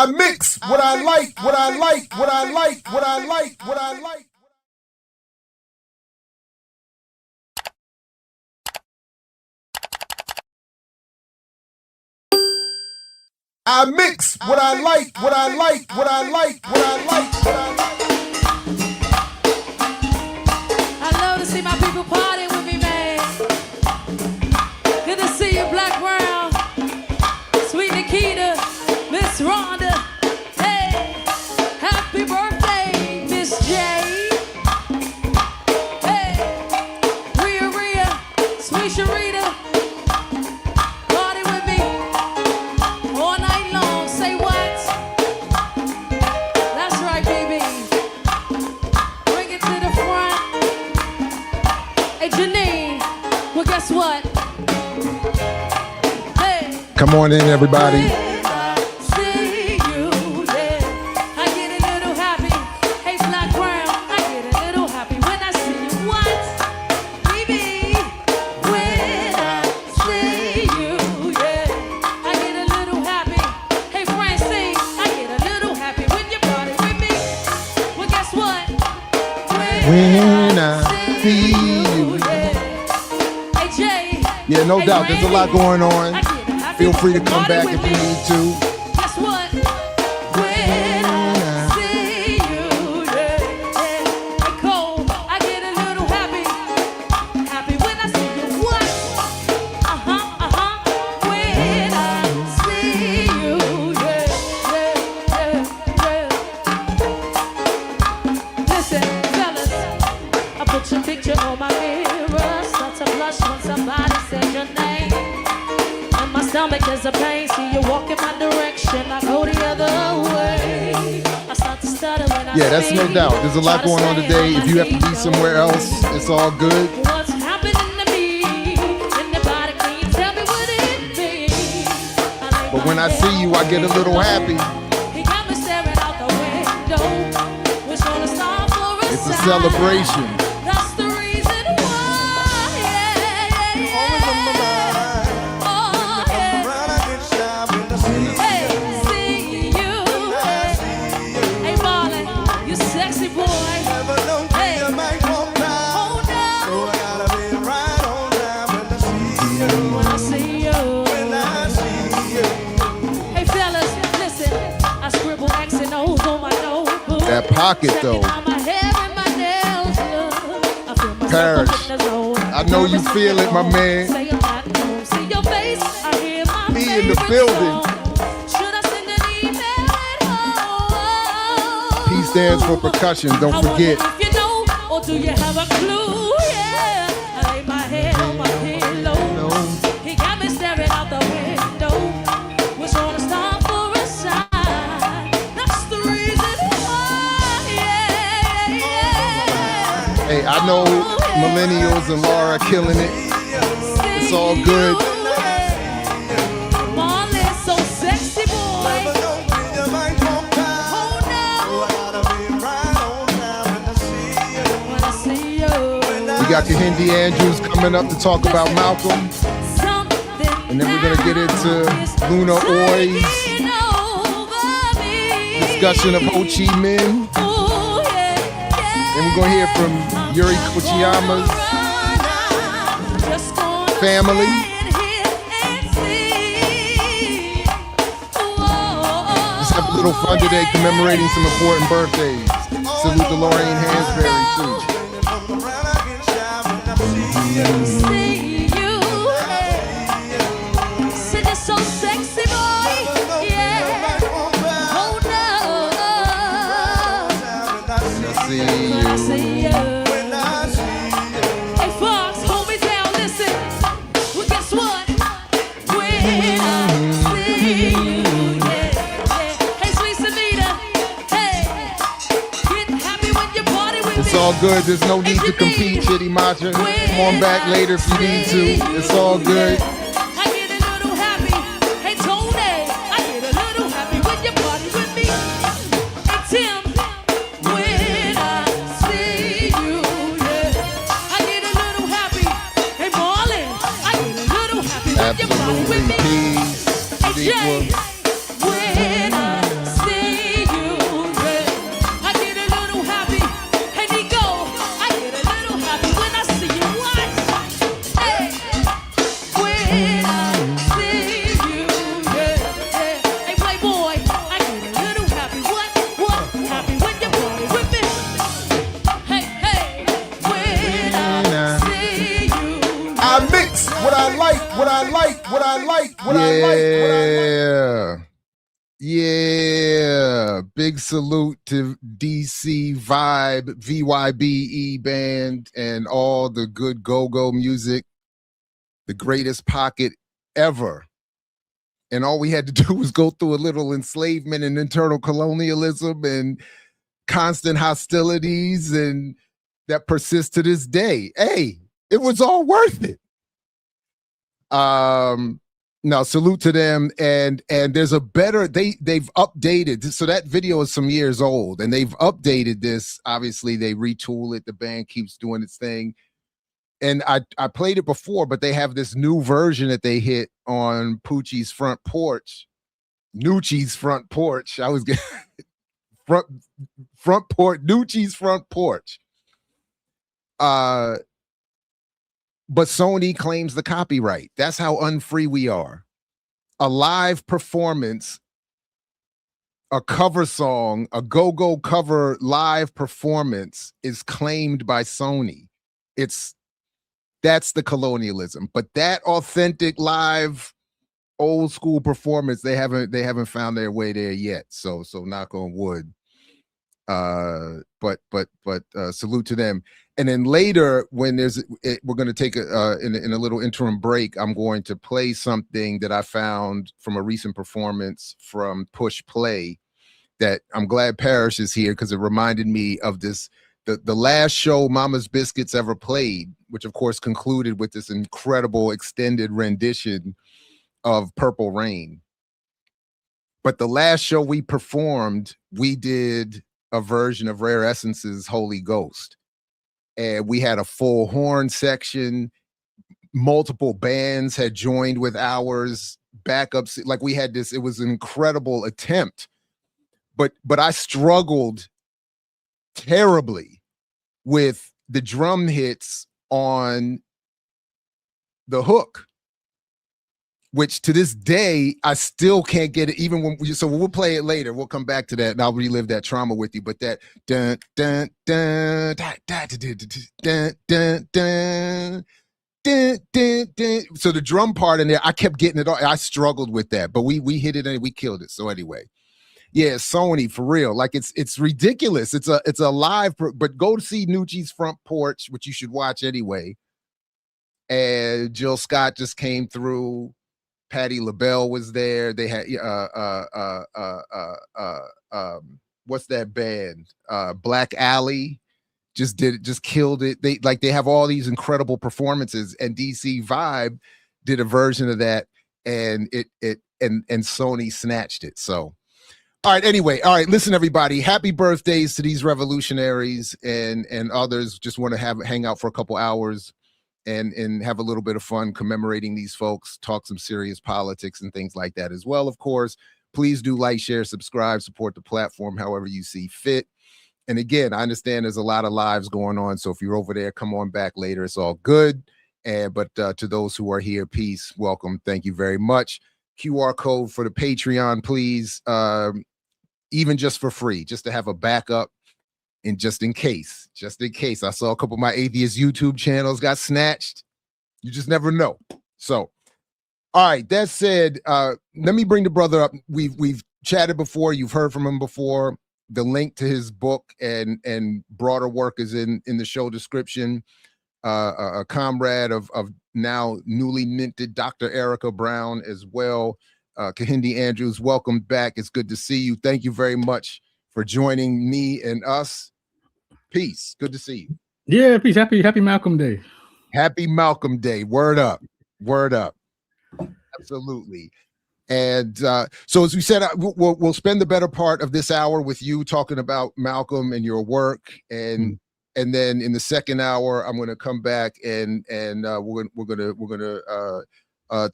I mix what I like, what I like, what I like, what I like, what I like. I mix what I like, what I like, what I like, what I like, what I like. I love to see my people party with me, man. Good to see you, Black Brown, Sweet Nikita, Miss Rhonda. Hey, happy birthday, Miss J. Hey, Rhea, Sweet Sharita. Party with me all night long. Say what? That's right, baby. Bring it to the front. Hey, Janine. Well, guess what? Hey. Come on in, everybody. When I see you, yeah, I get a little happy. Hey, Black Brown, I get a little happy when I see you. What? Baby, when I see you, yeah, I get a little happy. Hey, Francine, I get a little happy when you party with me. Well, guess what? When I see you. yeah. Hey, Jay. Yeah, no Hey, doubt. There's a lot Randy, going I on. get a happy Feel free to when you come party back with if you me. need to. Guess what? When I see you, yeah. Hey, Cole, I get a little happy. Happy when I see you. What? When I see you, yeah. Listen, fellas, I put your picture on my mirror. Start to blush when somebody says your name. And my stomach is a pain. See you walk in my direction, I go the other way. I start to stutter when I Yeah, that's no speak. doubt. There's a lot Try to going on stay today. on If you have to my be somewhere else, it's all good. What's happening to me? Anybody, can you tell me what it means? But when I see you, I get a little happy. He got me staring out the window. We're gonna stop for a It's a sign. celebration. That's the reason why. Yeah. Oh, yeah. Hey, see you. Hey, Marlon, you sexy boy. Hey, hold up. When I see you. Hey, fellas, listen. I scribble X and O's on my notebook. That pocket, though. Checking out my hair and my nails, yeah. I feel myself Parrish, up in the zone. I know you feel it, my man. Say I'm not home. See your face. I hear my Me in the favorite building. song. Should I send an email at home? P stands for percussion, I don't wonder forget. if you know, or do you have a clue? Yeah, I lay my head on my pillow. He got me staring out the window. Was gonna stop for a sign. That's the reason why. Yeah. Hey, I know millennials and Laura are killing it. It's all good. Marlon, so sexy boy. Oh no, when I see you. We got Kehinde Andrews coming up to talk about Malcolm. And then we're going to get into Luna Oi's discussion of Ho Chi Minh. And we're going to hear from Yuri Kochiyama's family. Just have a little fun today commemorating some important birthdays. Salute to Lorraine Hansberry, too. See you, sing it so sexy, boy. Yeah, oh no. See When I you. see you. Hey, Fox, hold me down, listen. Well, guess what? When I see you, yeah. Hey, sweet Samita, hey, get happy when you party with me. It's all good. There's no need to compete, Chitty Macha. Come on back later if you need to. It's all good. I get a little happy. Hey, Tony, I get a little happy when you party with me. Hey, Tim, when I see you, yeah, I get a little happy. Hey, Marlon, I get a little happy when you party with me. Absolutely. Peace. Hey, Jay, when I Yeah. Big salute to DC Vybe, VYBE band, and all the good go-go music. The greatest pocket ever. And all we had to do was go through a little enslavement and internal colonialism and constant hostilities, and that persists to this day. Hey, it was all worth it. No, salute to them. And there's a better, they've updated. So that video is some years old, and they've updated this. Obviously, they retool it. The band keeps doing its thing. And I played it before, but they have this new version that they hit on Poochie's front porch. Nucci's front porch. I was getting front porch, Nucci's front porch. But Sony claims the copyright. That's how unfree we are. A live performance, a cover song, a go-go cover live performance is claimed by Sony. That's the colonialism. But that authentic live old school performance, they haven't found their way there yet. So knock on wood. But salute to them. And then later, when we're going to take in a little interim break, I'm going to play something that I found from a recent performance from Push Play that I'm glad Parrish is here, because it reminded me of this, the last show Mama's Biscuits ever played, which of course concluded with this incredible extended rendition of Purple Rain. But the last show we performed, we did a version of Rare Essence's Holy Ghost. And we had a full horn section. Multiple bands had joined with ours, backups. Like we had this, it was an incredible attempt. But I struggled terribly with the drum hits on the hook, which to this day, I still can't get it, even when so we'll play it later. We'll come back to that and I'll relive that trauma with you. But that dun dun dun dun dun dun dun dun dun dun dun. So the drum part in there, I kept getting it all. I struggled with that, but we hit it and we killed it. So anyway, yeah, Sony for real. Like it's ridiculous. It's a live, but go to see Nucci's front porch, which you should watch anyway. And Jill Scott just came through. Patti LaBelle was there. They had what's that band? Black Alley just killed it. They have all these incredible performances, and DC Vybe did a version of that, and and Sony snatched it. So all right, anyway, all right, listen everybody, happy birthdays to these revolutionaries and others. Just want to hang out for a couple hours and have a little bit of fun commemorating these folks, talk some serious politics and things like that as well. Of course, please do like, share, subscribe, support the platform however you see fit. And again, I understand there's a lot of lives going on, so if you're over there, come on back later. It's all good. But to those who are here, peace, welcome, thank you very much. QR code for the Patreon, please, even just for free, just to have a backup. And just in case, I saw a couple of my atheist YouTube channels got snatched. You just never know. So, all right, that said, let me bring the brother up. We've chatted before. You've heard from him before. The link to his book and broader work is in the show description. A comrade of now newly minted Dr. Erica Brown as well. Kehinde Andrews, welcome back. It's good to see you. Thank you very much for joining me and us. Peace. Good to see you. Yeah, peace. Happy Malcolm Day. Happy Malcolm Day. Word up. Word up. Absolutely. And so as we said, we'll spend the better part of this hour with you talking about Malcolm and your work. And then in the second hour, I'm going to come back and we're going to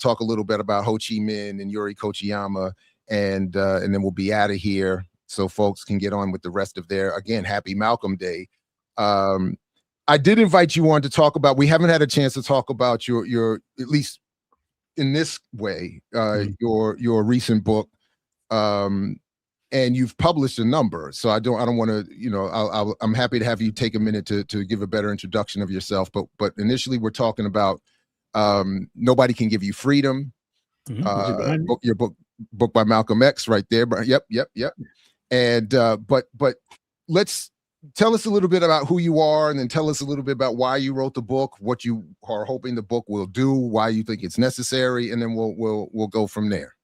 talk a little bit about Ho Chi Minh and Yuri Kochiyama, and then we'll be out of here, so folks can get on with the rest of their, again, happy Malcolm Day. I did invite you on to talk about, we haven't had a chance to talk about your at least in this way, your recent book, and you've published a number. So I don't want to, I'm happy to have you take a minute to give a better introduction of yourself. But initially we're talking about Nobody Can Give You Freedom. Book by Malcolm X, right there. But yep. And but let's tell us a little bit about who you are, and then tell us a little bit about why you wrote the book, what you are hoping the book will do, why you think it's necessary, and then we'll go from there.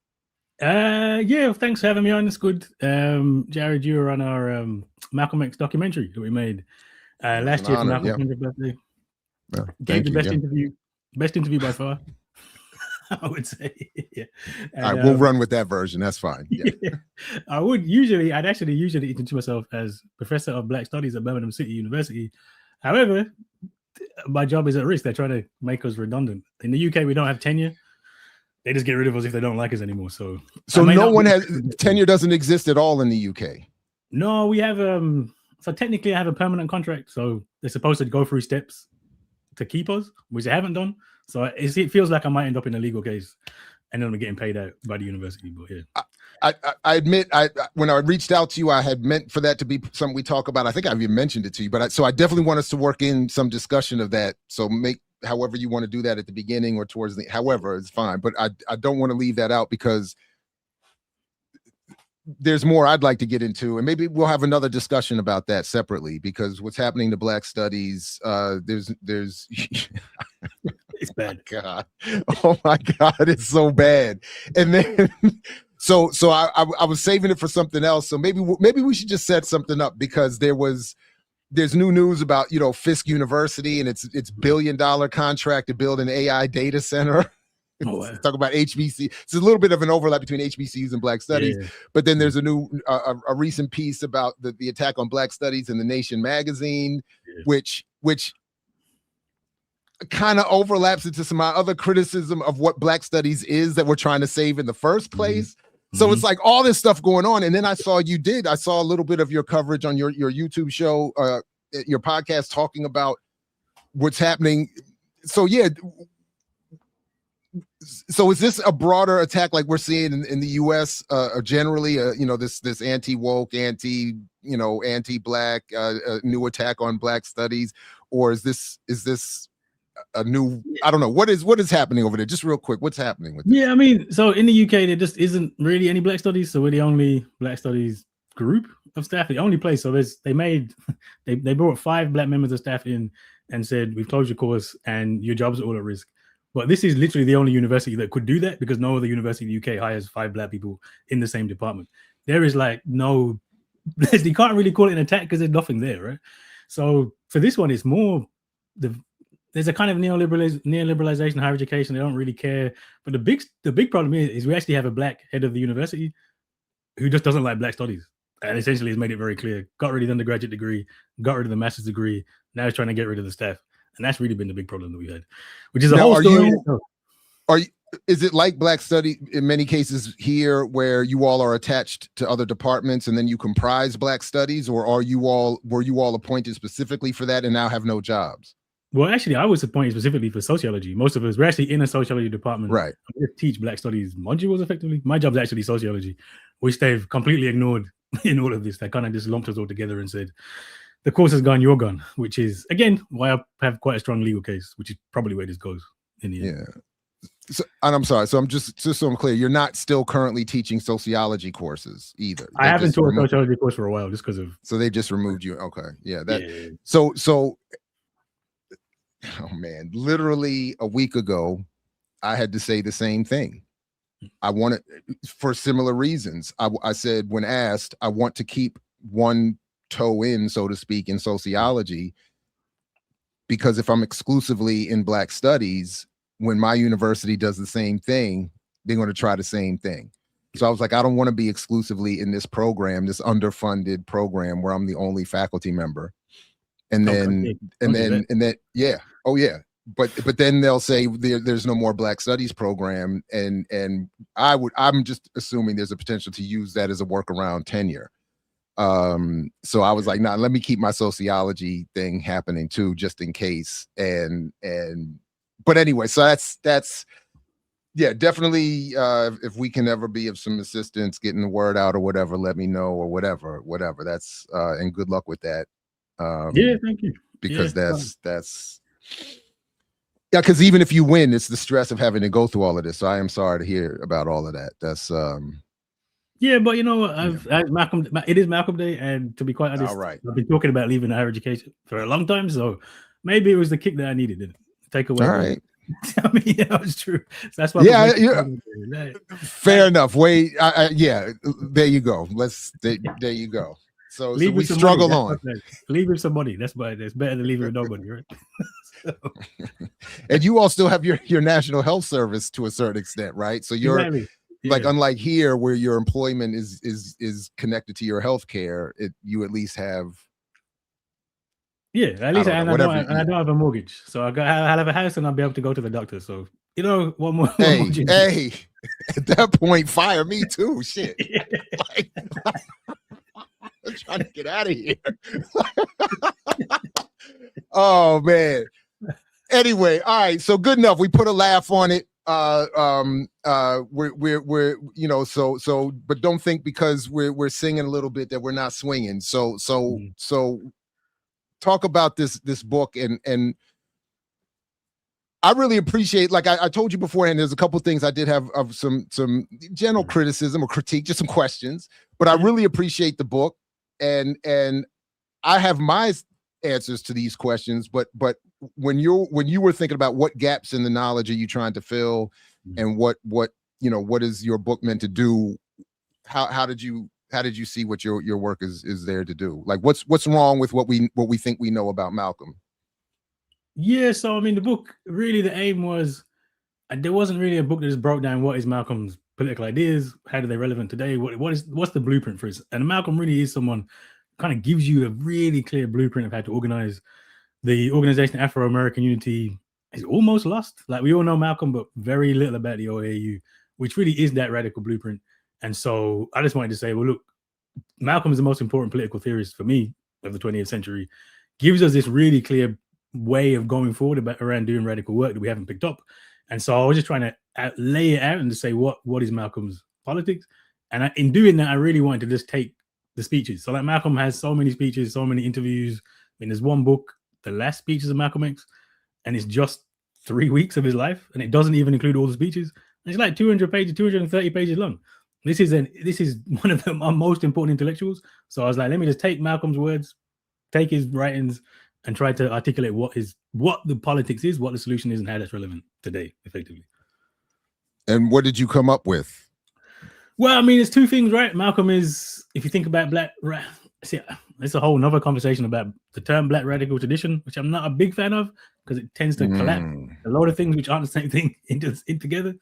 Yeah, thanks for having me on. It's good. Jared, you were on our Malcolm X documentary that we made last year for Malcolm's 100th birthday. Well, Gave the best interview by far. I would say. Yeah. And, all right, we'll run with that version. That's fine. Yeah. I'd actually usually introduce myself as Professor of Black Studies at Birmingham City University. However, my job is at risk. They're trying to make us redundant. In the UK, we don't have tenure. They just get rid of us if they don't like us anymore. So no one has tenure. Doesn't exist at all in the UK. No, we have so technically I have a permanent contract. So they're supposed to go through steps to keep us, which they haven't done. So it feels like I might end up in a legal case and then I'm getting paid out by the university. But yeah, I admit, when I reached out to you, I had meant for that to be something we talk about. I think I've even mentioned it to you, but so I definitely want us to work in some discussion of that. So make however you want to do that at the beginning or towards the, however, it's fine. But I don't want to leave that out because there's more I'd like to get into, and maybe we'll have another discussion about that separately, because what's happening to Black studies, there's it's bad. Oh my God, it's so bad. And then so I was saving it for something else. So maybe we should just set something up, because there's new news about, Fisk University and its $1 billion contract to build an AI data center. Oh, wow. Talk about HBC. It's a little bit of an overlap between HBCUs and Black studies, but then there's a new, a recent piece about the attack on Black studies in The Nation magazine, which kind of overlaps into some of my other criticism of what Black studies is that we're trying to save in the first place. So it's like all this stuff going on. And then I saw a little bit of your coverage on your YouTube show, your podcast, talking about what's happening. So yeah. So is this a broader attack like we're seeing in the U.S. Generally, this anti-woke, anti-Black new attack on Black studies, or is this a new? I don't know what is happening over there. Just real quick, what's happening with this? Yeah, I mean, so in the UK there just isn't really any Black studies, so we're the only Black studies group of staff, the only place. So they brought 5 Black members of staff in and said, we've closed your course and your jobs are all at risk. But this is literally the only university that could do that, because no other university in the UK hires 5 Black people in the same department. There is like you can't really call it an attack because there's nothing there, right? So for this one, it's more there's a kind of neoliberalization, higher education. They don't really care. But the big problem is we actually have a Black head of the university who just doesn't like Black studies, and essentially has made it very clear. Got rid of the undergraduate degree, got rid of the master's degree. Now he's trying to get rid of the staff. And that's really been the big problem that we had, which is a whole story. Is it like Black study in many cases here, where you all are attached to other departments and then you comprise Black studies, or were you all appointed specifically for that and now have no jobs? Well, actually, I was appointed specifically for sociology. Most of us, we're actually in a sociology department. Right. We teach Black studies modules effectively. My job is actually sociology, which they've completely ignored in all of this. They kind of just lumped us all together and said, the course has gone, you're gone, which is, again, why I have quite a strong legal case, which is probably where this goes in the end. Yeah. So, and I'm sorry. So I'm just so I'm clear, you're not still currently teaching sociology courses either. I haven't taught a sociology course for a while just because of. So they just removed you. Okay. Yeah. So, oh man, literally a week ago, I had to say the same thing. I wanted, for similar reasons. I said, when asked, I want to keep one toe in, so to speak, in sociology, because if I'm exclusively in Black studies, when my university does the same thing, they're going to try the same thing. So I was like, I don't want to be exclusively in this program, this underfunded program where I'm the only faculty member. And then, yeah. Oh yeah. But then they'll say there's no more Black studies program. And I'm just assuming there's a potential to use that as a workaround tenure. So I was like, nah, let me keep my sociology thing happening too, just in case. But anyway, so that's yeah, definitely. If we can ever be of some assistance getting the word out or whatever, let me know, or whatever. That's and good luck with that. Yeah, thank you. Because that's Yeah, because even if you win, it's the stress of having to go through all of this. So I am sorry to hear about all of that. That's yeah, but you know what? Malcolm, it is Malcolm Day, and to be quite honest, all right. I've been talking about leaving higher education for a long time, so maybe it was the kick that I needed to take away. All right. I mean, yeah, it's true. So that's why. Yeah, fair enough. Wait, yeah, there you go. There you go. So we struggle on. Leave with some money. That's better than leaving with nobody, right? And you all still have your National Health Service to a certain extent, right? So you're exactly. like, unlike here where your employment is connected to your health care, you at least have. Yeah, at least I don't have a mortgage, so I'll have a house and I'll be able to go to the doctor. So you know, one more. Hey, at that point, fire me too. Shit. Like, I'm trying to get out of here. Oh man. Anyway, all right. So good enough. We put a laugh on it. We're you know, so but don't think because we're singing a little bit that we're not swinging. So talk about this book and I really appreciate, like I told you beforehand, there's a couple things I did have of some general criticism or critique, just some questions, but I really appreciate the book and I have my answers to these questions, but when you were thinking about what gaps in the knowledge are you trying to fill and what you know, what is your book meant to do, how did you see what your work is there to do? Like what's wrong with what we think we know about Malcolm? Yeah, so I mean the book, really the aim was, there wasn't really a book that just broke down what is Malcolm's political ideas, how are they relevant today, what's the blueprint for it. And Malcolm really is someone kind of gives you a really clear blueprint of how to organize. The organization Afro-American Unity is almost lost. Like we all know Malcolm, but very little about the OAU, which really is that radical blueprint. And so I just wanted to say, well, look, Malcolm is the most important political theorist for me of the 20th century, gives us this really clear way of going forward around doing radical work that we haven't picked up. And so I was just trying to lay it out and to say, what is Malcolm's politics? And in doing that, I really wanted to just take the speeches. So like Malcolm has so many speeches, so many interviews. I mean, there's one book, The Last Speeches of Malcolm X, and it's just 3 weeks of his life, and it doesn't even include all the speeches. And it's like 200 pages, 230 pages long. This is one of our most important intellectuals. So I was like, let me just take Malcolm's words, take his writings, and try to articulate what the politics is, what the solution is, and how that's relevant today, effectively. And what did you come up with? Well, I mean, it's two things, right? Malcolm is, if you think about see, it's a whole nother conversation about the term Black radical tradition, which I'm not a big fan of because it tends to collapse a lot of things which aren't the same thing in together.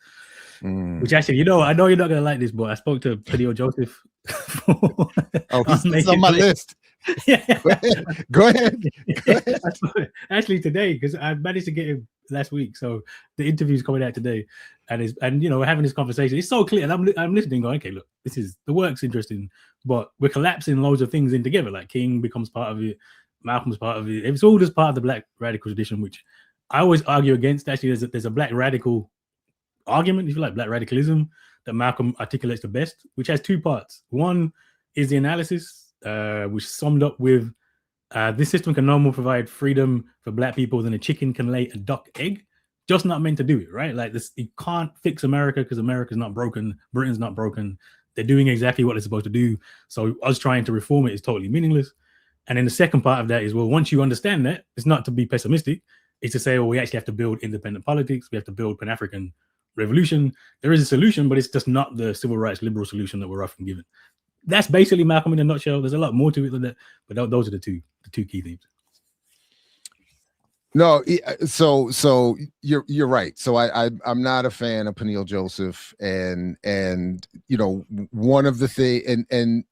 Which actually, you know, I know you're not going to like this, but I spoke to Peniel Joseph. He's on my list. Yeah. Go ahead. Actually, today, because I managed to get him last week, so the interview's coming out today, and you know, we're having this conversation. It's so clear, and I'm listening, going, okay, look, the work's interesting, but we're collapsing loads of things in together. Like King becomes part of it, Malcolm's part of it. It's all just part of the Black radical tradition, which I always argue against. Actually, there's a Black radical argument, if you like, Black radicalism, that Malcolm articulates the best, which has two parts. One is the analysis, which summed up with this system can no more provide freedom for Black people than a chicken can lay a duck egg. Just not meant to do it, right? Like this, it can't fix America because America's not broken, Britain's not broken. They're doing exactly what they're supposed to do. So us trying to reform it is totally meaningless. And then the second part of that is, well, once you understand that, it's not to be pessimistic. It's to say, well, we actually have to build independent politics. We have to build Pan-African revolution. There is a solution, but it's just not the civil rights liberal solution that we're often given. That's basically Malcolm in a nutshell. There's a lot more to it than that, but those are the two key themes. No, so you're right. So I'm not a fan of Peniel Joseph, and you know, one of the thing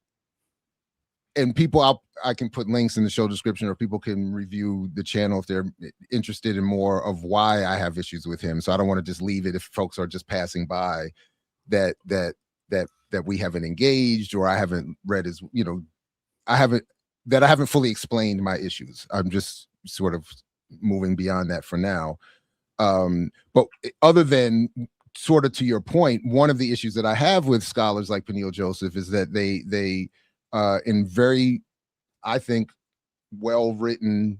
and people, I can put links in the show description, or people can review the channel if they're interested in more of why I have issues with him. So I don't want to just leave it if folks are just passing by that we haven't engaged, or I haven't read his, you know, I haven't fully explained my issues. I'm just sort of moving beyond that for now. But other than sort of to your point, one of the issues that I have with scholars like Peniel Joseph is that they in very, I think, well-written,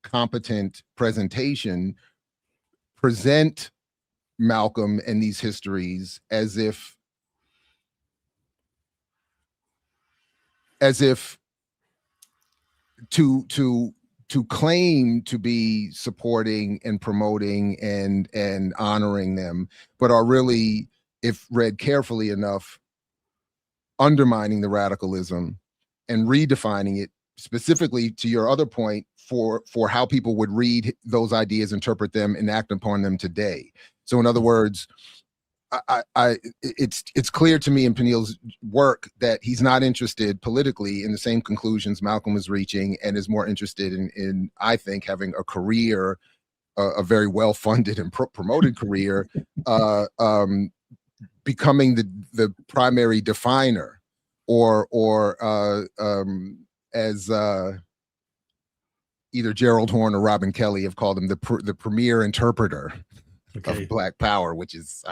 competent presentation, present Malcolm and these histories as if to claim to be supporting and promoting and honoring them, but are really, if read carefully enough, undermining the radicalism and redefining it, specifically to your other point, for how people would read those ideas, interpret them, and act upon them today. So in other words, it's clear to me in Peniel's work that he's not interested politically in the same conclusions Malcolm was reaching, and is more interested in I think, having a career, a very well-funded and promoted career, becoming the primary definer, or as either GeraldHorne or Robin Kelly have called him, the premier interpreter of Black Power, which is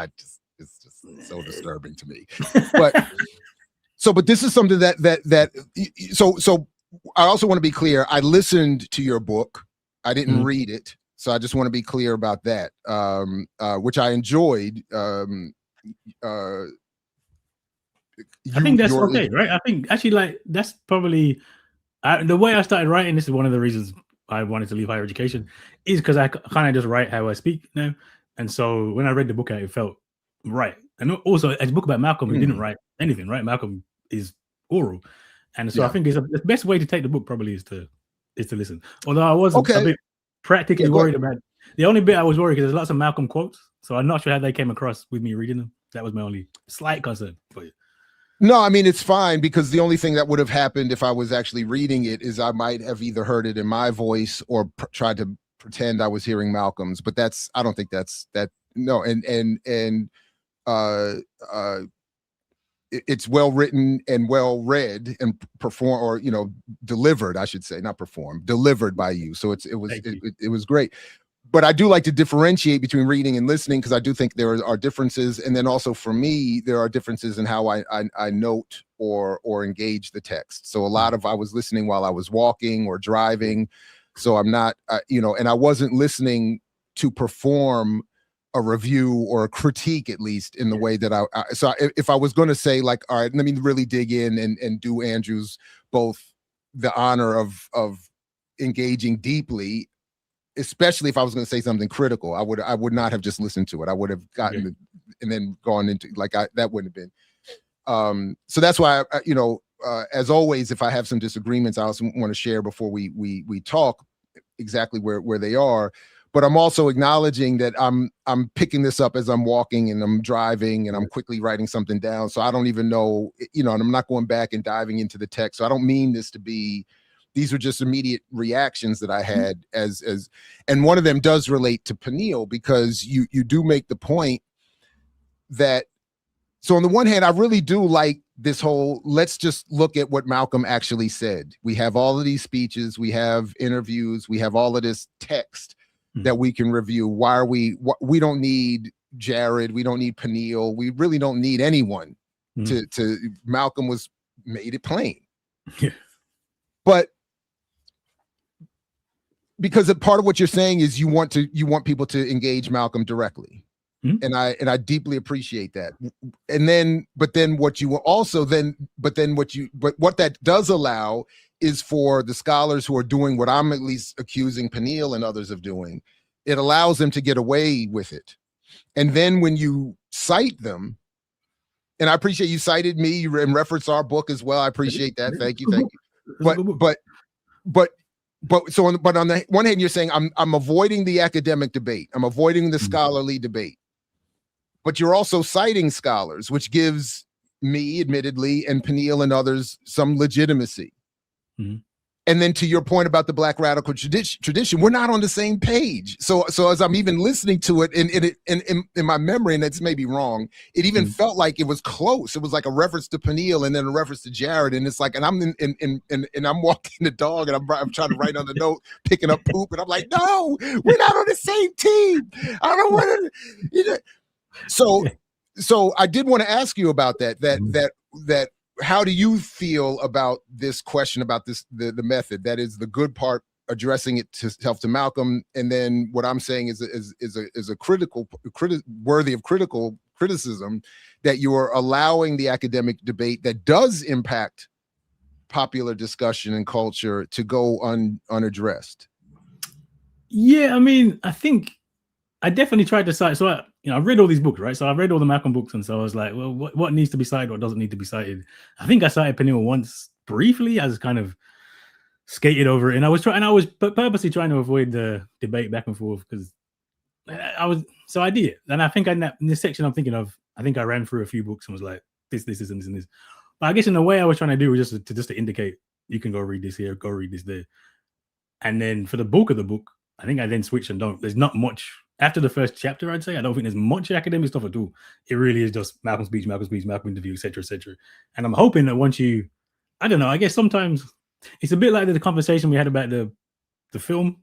it's just so disturbing to me. But but this is something so I also want to be clear. I listened to your book. I didn't read it, so I just want to be clear about that, which I enjoyed. I think that's okay, right? I think actually, like, that's probably the way I started writing. This is one of the reasons I wanted to leave higher education, is because I kind of just write how I speak now. And so when I read the book out, it felt right. And also, as a book about Malcolm, he didn't write anything, right? Malcolm is oral. And so I think the best way to take the book probably is to listen. Although I was a bit practically worried about it. The only bit I was worried, because there's lots of Malcolm quotes, so I'm not sure how they came across with me reading them. That was my only slight concern for you. No, I mean, it's fine, because the only thing that would have happened if I was actually reading it is I might have either heard it in my voice or tried to pretend I was hearing Malcolm's, but I don't think that's no. It's well written and well read and performed, or delivered, I should say, not performed, delivered by you. So it was great. But I do like to differentiate between reading and listening, because I do think there are differences. And then also for me, there are differences in how I note or engage the text. So I was listening while I was walking or driving. So I'm not, and I wasn't listening to perform a review or a critique, at least in the way that if I was going to say, like, all right, let me really dig in and do Andrew's both the honor of engaging deeply, especially if I was going to say something critical, I would not have just listened to it. I would have gotten and then gone into that wouldn't have been. So that's why as always, if I have some disagreements, I also want to share before we talk exactly where they are. But I'm also acknowledging that I'm picking this up as I'm walking and I'm driving and I'm quickly writing something down. So I don't even know, and I'm not going back and diving into the text. So I don't mean this to be. These are just immediate reactions that I had and one of them does relate to Peniel, because you do make the point that, so on the one hand, I really do like this whole, let's just look at what Malcolm actually said. We have all of these speeches, we have interviews, we have all of this text that we can review. We don't need Jared, we don't need Peniel, we really don't need anyone to Malcolm made it plain. Yeah. But because part of what you're saying is you want people to engage Malcolm directly. And I deeply appreciate that. But what that does allow is for the scholars who are doing what I'm at least accusing Peniel and others of doing, it allows them to get away with it. And then when you cite them, and I appreciate you cited me and referenced our book as well. I appreciate that. Thank you. But on the one hand, you're saying I'm avoiding the academic debate. I'm avoiding the scholarly debate. But you're also citing scholars, which gives me, admittedly, and Peniel and others some legitimacy. And then to your point about the Black radical tradition, we're not on the same page. So as I'm even listening to it in my memory, and it's maybe wrong, it even felt like it was close. It was like a reference to Peniel and then a reference to Jared. And it's like, and I'm I'm walking the dog and I'm trying to write on the note, picking up poop, and I'm like, no, we're not on the same team. I don't want to. So I did want to ask you about that. How do you feel about this question about the method? That is the good part addressing it to Malcolm, and then what I'm saying is a worthy of criticism, that you are allowing the academic debate that does impact popular discussion and culture to go unaddressed. Yeah, I mean, I think I definitely tried to cite. So I read all these books, right? So I read all the Malcolm books, and so I was like, well, what needs to be cited, what doesn't need to be cited? I think I cited Peniel once briefly, as kind of skated over it, and I was purposely trying to avoid the debate back and forth, because I did it. And I think in this section I'm thinking of, I think I ran through a few books and was like, this, and this. But I guess in the way I was trying to do was just to indicate, you can go read this here, go read this there. And then for the bulk of the book, I think I then switched and there's not much after the first chapter, I'd say. I don't think there's much academic stuff at all. It really is just Malcolm speech, Malcolm interview, etc., etc. And I'm hoping that once I don't know, I guess sometimes it's a bit like the conversation we had about the film.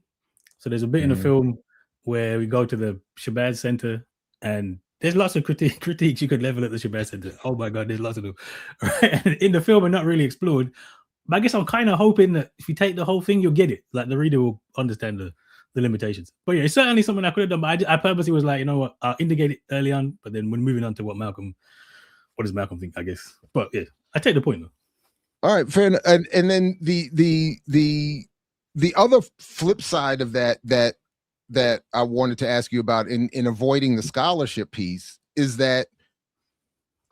So there's a bit in the film where we go to the Shabazz Center, and there's lots of critiques you could level at the Shabazz Center. Oh my God, there's lots of them. Right? In the film, are not really explored. But I guess I'm kind of hoping that if you take the whole thing, you'll get it. Like the reader will understand the limitations. But yeah, it's certainly something I could have done. But I purposely was like, you know what, I'll indicate it early on, but then when moving on to what does Malcolm think, I guess. But yeah, I take the point though. All right, fair enough. And then the other flip side of that I wanted to ask you about in avoiding the scholarship piece is that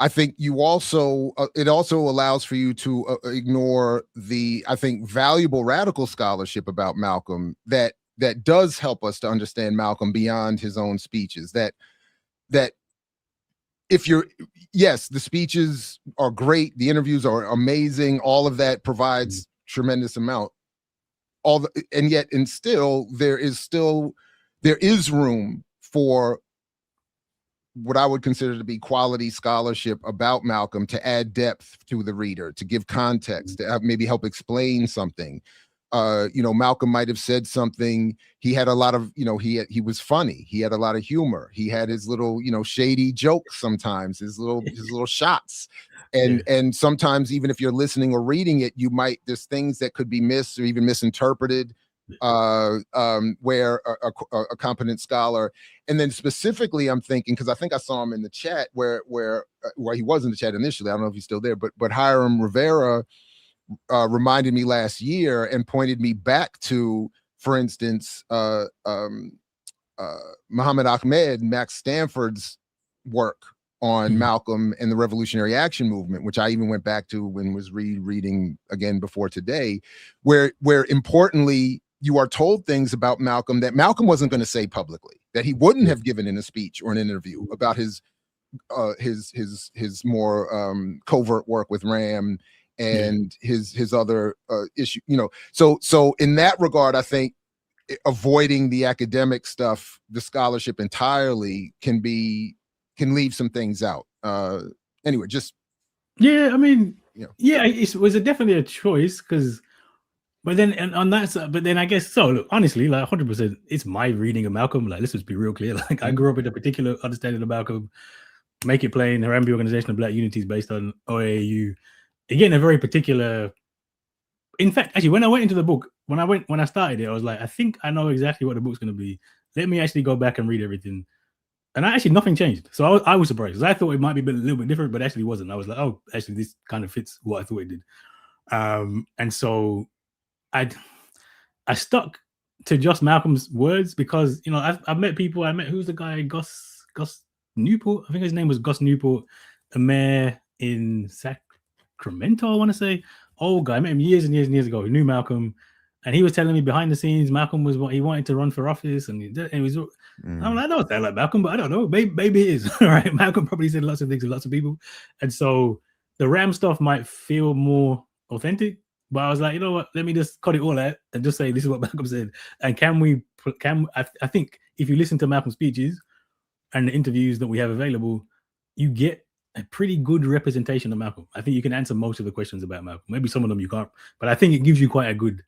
I think you also it also allows for you to ignore the, I think, valuable radical scholarship about Malcolm that does help us to understand Malcolm beyond his own speeches. That if yes, the speeches are great, the interviews are amazing, all of that provides tremendous amount. And still there is room for what I would consider to be quality scholarship about Malcolm to add depth to the reader, to give context, to maybe help explain something. Malcolm might have said something. He had a lot of, he was funny. He had a lot of humor. He had his little, shady jokes sometimes, his little shots. And sometimes even if you're listening or reading it, there's things that could be missed or even misinterpreted, where a competent scholar, and then specifically I'm thinking, because I think I saw him in the chat where he was in the chat initially. I don't know if he's still there, but Hiram Rivera reminded me last year and pointed me back to, for instance, Muhammad Ahmed, Max Stanford's work on Malcolm and the Revolutionary Action Movement, which I even went back to and was rereading again before today, where importantly, you are told things about Malcolm that Malcolm wasn't going to say publicly, that he wouldn't have given in a speech or an interview, about his more covert work with RAM and his other issue, So in that regard, I think avoiding the academic stuff, the scholarship entirely can leave some things out. Anyway, just it was definitely a choice, because. But then on that side, I guess so. Look, honestly, like 100%, it's my reading of Malcolm. Like, let's just be real clear. Like, I grew up with a particular understanding of Malcolm. Make It Plain, Harambee Organization of Black Unity is based on OAU. Again, a very particular. In fact, actually, when I went into the book, when I started it, I was like, I think I know exactly what the book's going to be. Let me actually go back and read everything. And nothing changed. So I was surprised, because I thought it might be a little bit different, but actually wasn't. I was like, oh, actually, this kind of fits what I thought it did. And so I stuck to just Malcolm's words, because I've met people. I met, who's the guy, Gus Newport, I think his name was Gus Newport, a mayor in Sacramento, I want to say. Old guy. I met him years and years and years ago. He knew Malcolm, and he was telling me behind the scenes Malcolm was what he wanted to run for office, and he was. I'm like, I don't sound like Malcolm, but I don't know. Maybe it is. All right, Malcolm probably said lots of things to lots of people, and so the RAM stuff might feel more authentic. But I was like, you know what? Let me just cut it all out and just say this is what Malcolm said. And I think if you listen to Malcolm's speeches and the interviews that we have available, you get a pretty good representation of Malcolm. I think you can answer most of the questions about Malcolm. Maybe some of them you can't, but I think it gives you quite a good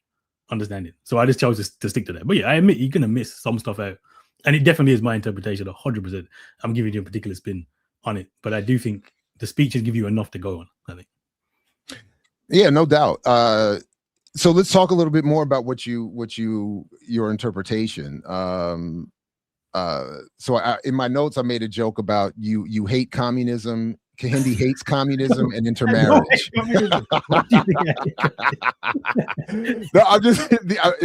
understanding. So I just chose to stick to that. But yeah, I admit you're gonna miss some stuff out, and it definitely is my interpretation. 100%. I'm giving you a particular spin on it, but I do think the speeches give you enough to go on, I think. Yeah, no doubt. So let's talk a little bit more about your interpretation. So in my notes, I made a joke about you hate communism. Kehinde hates communism and intermarriage. No, I'm just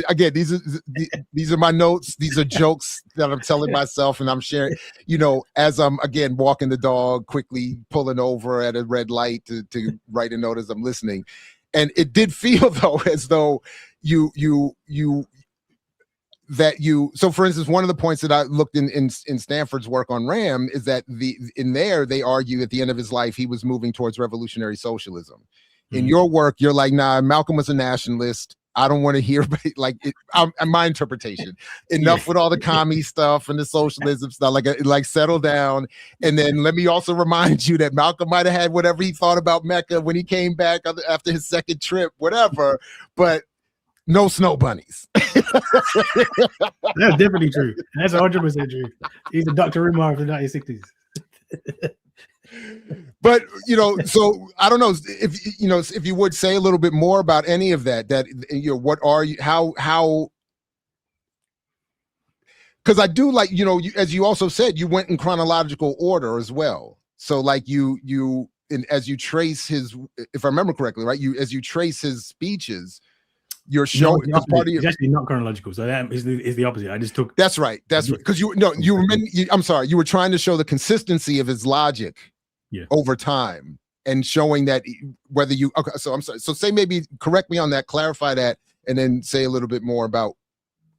again. These are my notes. These are jokes that I'm telling myself, and I'm sharing. You know, as I'm again walking the dog, quickly pulling over at a red light to write a note as I'm listening, and it did feel though as though so for instance, one of the points that I looked in Stanford's work on Ram is that they argue at the end of his life he was moving towards revolutionary socialism. In your work, you're like, nah, Malcolm was a nationalist. I don't want to hear my interpretation. Enough with all the commie stuff and the socialism stuff. Like settle down. And then let me also remind you that Malcolm might have had whatever he thought about Mecca when he came back after his second trip, whatever. But no snow bunnies. That's definitely true. That's 100% true. He's a Dr. Umar of the 1960s. But so I don't know if you would say a little bit more about any of that. What are you? How? Because I do like as you also said, you went in chronological order as well. So like as you trace his, if I remember correctly, right? As you trace his speeches. You're showing it's actually not chronological, so that is the opposite. I just took that's right because I'm sorry, you were trying to show the consistency of his logic over time and showing that whether you so I'm sorry, so say maybe correct me on that, clarify that, and then say a little bit more about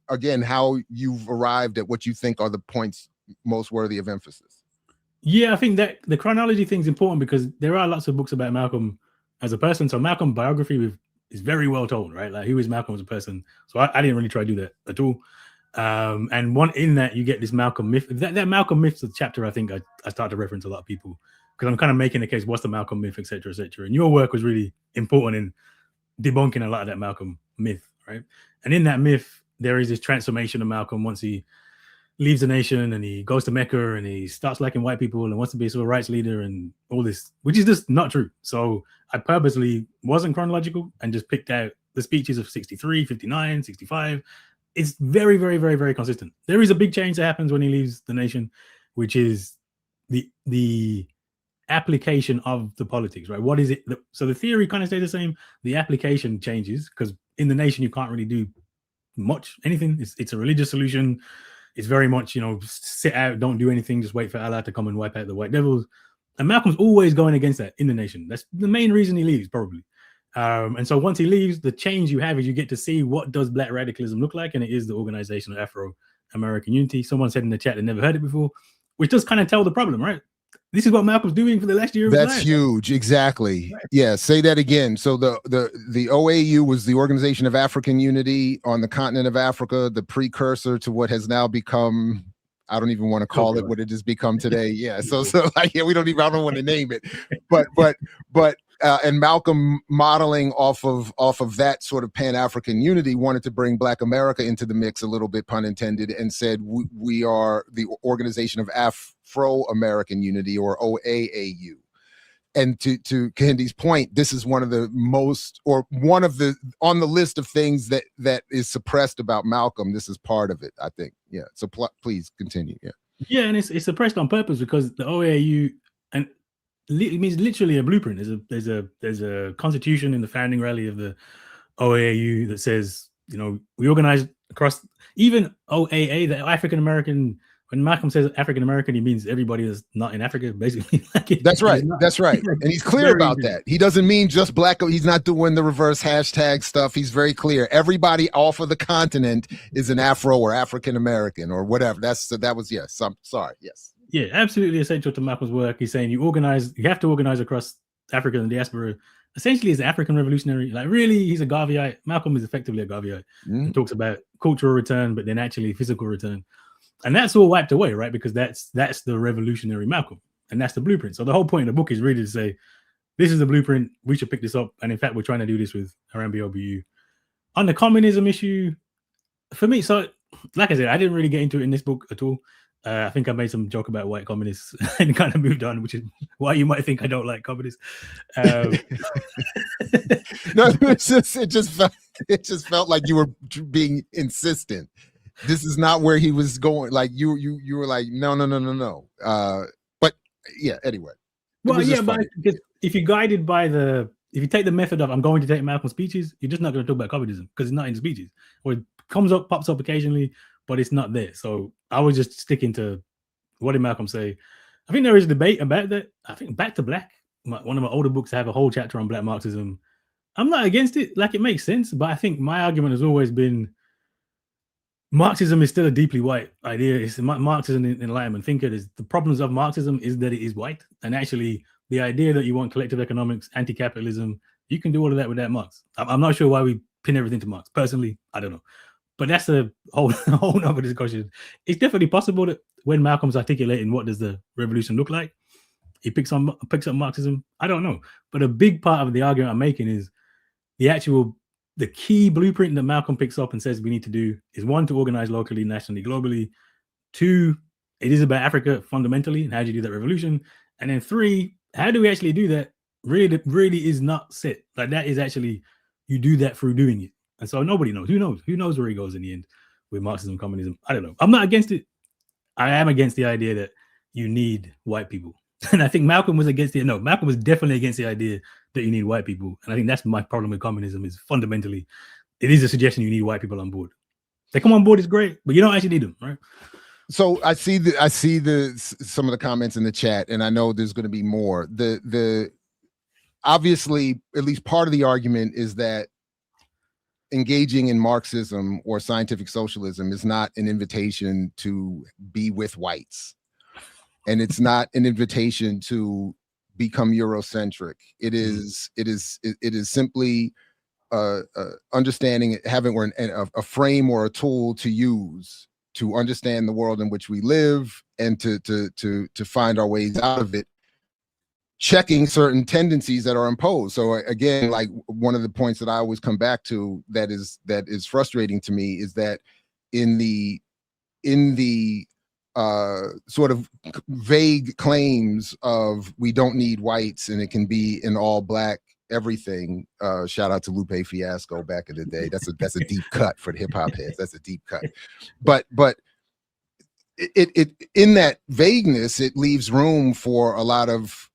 again how you've arrived at what you think are the points most worthy of emphasis. Yeah, I think that the chronology thing is important because there are lots of books about Malcolm as a person. So Malcolm biography is very well told, right? Like who is Malcolm as a person. So I didn't really try to do that at all. And one in that you get this Malcolm myth. That Malcolm myths chapter, I think I start to reference a lot of people because I'm kind of making the case, what's the Malcolm myth, etc., etc. And your work was really important in debunking a lot of that Malcolm myth, right? And in that myth, there is this transformation of Malcolm once he leaves the nation and he goes to Mecca and he starts liking white people and wants to be a civil rights leader and all this, which is just not true. So I purposely wasn't chronological and just picked out the speeches of 63, 59, 65. It's very, very, very, very consistent. There is a big change that happens when he leaves the nation, which is the application of the politics, right? What is it? So the theory kind of stays the same. The application changes because in the nation, you can't really do much, anything. It's a religious solution. It's very much, sit out, don't do anything, just wait for Allah to come and wipe out the white devils. And Malcolm's always going against that in the nation. That's the main reason he leaves, probably. And so once he leaves, the change you have is you get to see what does Black radicalism look like, and it is the Organization of Afro-American Unity. Someone said in the chat they never heard it before, which does kind of tell the problem, right? This is what Malcolm's doing for the last year of his life. That's huge. Exactly. Right. Yeah. Say that again. So the OAU was the Organization of African Unity on the continent of Africa, the precursor to what has now become, I don't even want to call it what it has become today. Yeah. So like, yeah, I don't want to name it, but and Malcolm, modeling off of that sort of pan-African unity, wanted to bring Black America into the mix a little bit, pun intended, and said we are the Organization of Afro-American Unity, or OAAU. And to Kehinde's point, this is one of the on the list of things that is suppressed about Malcolm. This is part of it, I think. Yeah. So please continue. Yeah. Yeah, and it's suppressed on purpose because the OAAU and it means literally a blueprint. There's a constitution in the founding rally of the OAAU that says, we organize across even OAA, the African American. When Malcolm says African American, he means everybody that's not in Africa, basically. That's right. That's right. And he's clear about that. He doesn't mean just Black. He's not doing the reverse hashtag stuff. He's very clear. Everybody off of the continent is an Afro or African American or whatever. That was yes. I'm sorry. Yes. Yeah, absolutely essential to Malcolm's work. He's saying you have to organize across Africa and diaspora. Essentially, as an African revolutionary, like really, he's a Garveyite. Malcolm is effectively a Garveyite. He talks about cultural return, but then actually physical return. And that's all wiped away, right? Because that's the revolutionary Malcolm, and that's the blueprint. So the whole point of the book is really to say, this is the blueprint. We should pick this up. And in fact, we're trying to do this with Harambee OBU. On the communism issue, for me, so like I said, I didn't really get into it in this book at all. I think I made some joke about white communists and kind of moved on, which is why you might think I don't like communists. No, it just felt It just felt like you were being insistent. This is not where he was going. Like you were like, no. But yeah, anyway. Well, yeah, but if you're guided by if you take the method of I'm going to take Malcolm's speeches, you're just not going to talk about communism because it's not in the speeches, or it pops up occasionally, but it's not there. So I was just sticking to what did Malcolm say. I think there is a debate about that. I think Back to Black, one of my older books, have a whole chapter on Black Marxism. I'm not against it. Like, it makes sense, but I think my argument has always been Marxism is still a deeply white idea. It's Marxism and Enlightenment thinker. The problems of Marxism is that it is white. And actually, the idea that you want collective economics, anti-capitalism, you can do all of that without Marx. I'm not sure why we pin everything to Marx. Personally, I don't know. But that's a whole other discussion. It's definitely possible that when Malcolm's articulating what does the revolution look like, he picks up Marxism. I don't know. But a big part of the argument I'm making is the key blueprint that Malcolm picks up and says we need to do is, 1, to organize locally, nationally, globally. 2, it is about Africa fundamentally, and how do you do that revolution? And then 3, how do we actually do that? Really is not set. Like, that is actually, you do that through doing it. And so nobody knows. Who knows where he goes in the end with Marxism, communism? I don't know. I'm not against it. I am against the idea that you need white people. And I think Malcolm was against it. No, Malcolm was definitely against the idea that you need white people. And I think that's my problem with communism, is fundamentally, it is a suggestion you need white people on board. They come on board, is great, but you don't actually need them, right? So I see some of the comments in the chat, and I know there's going to be more. The obviously, at least part of the argument is that engaging in Marxism or scientific socialism is not an invitation to be with whites. And it's not an invitation to become Eurocentric. It is simply understanding, having a frame or a tool to use to understand the world in which we live, and to find our ways out of it, checking certain tendencies that are imposed. So again, like, one of the points that I always come back to that is frustrating to me is that in the sort of vague claims of we don't need whites and it can be an all Black everything. Shout out to Lupe Fiasco back in the day. That's a deep cut for the hip hop heads. That's a deep cut. But it in that vagueness, it leaves room for a lot of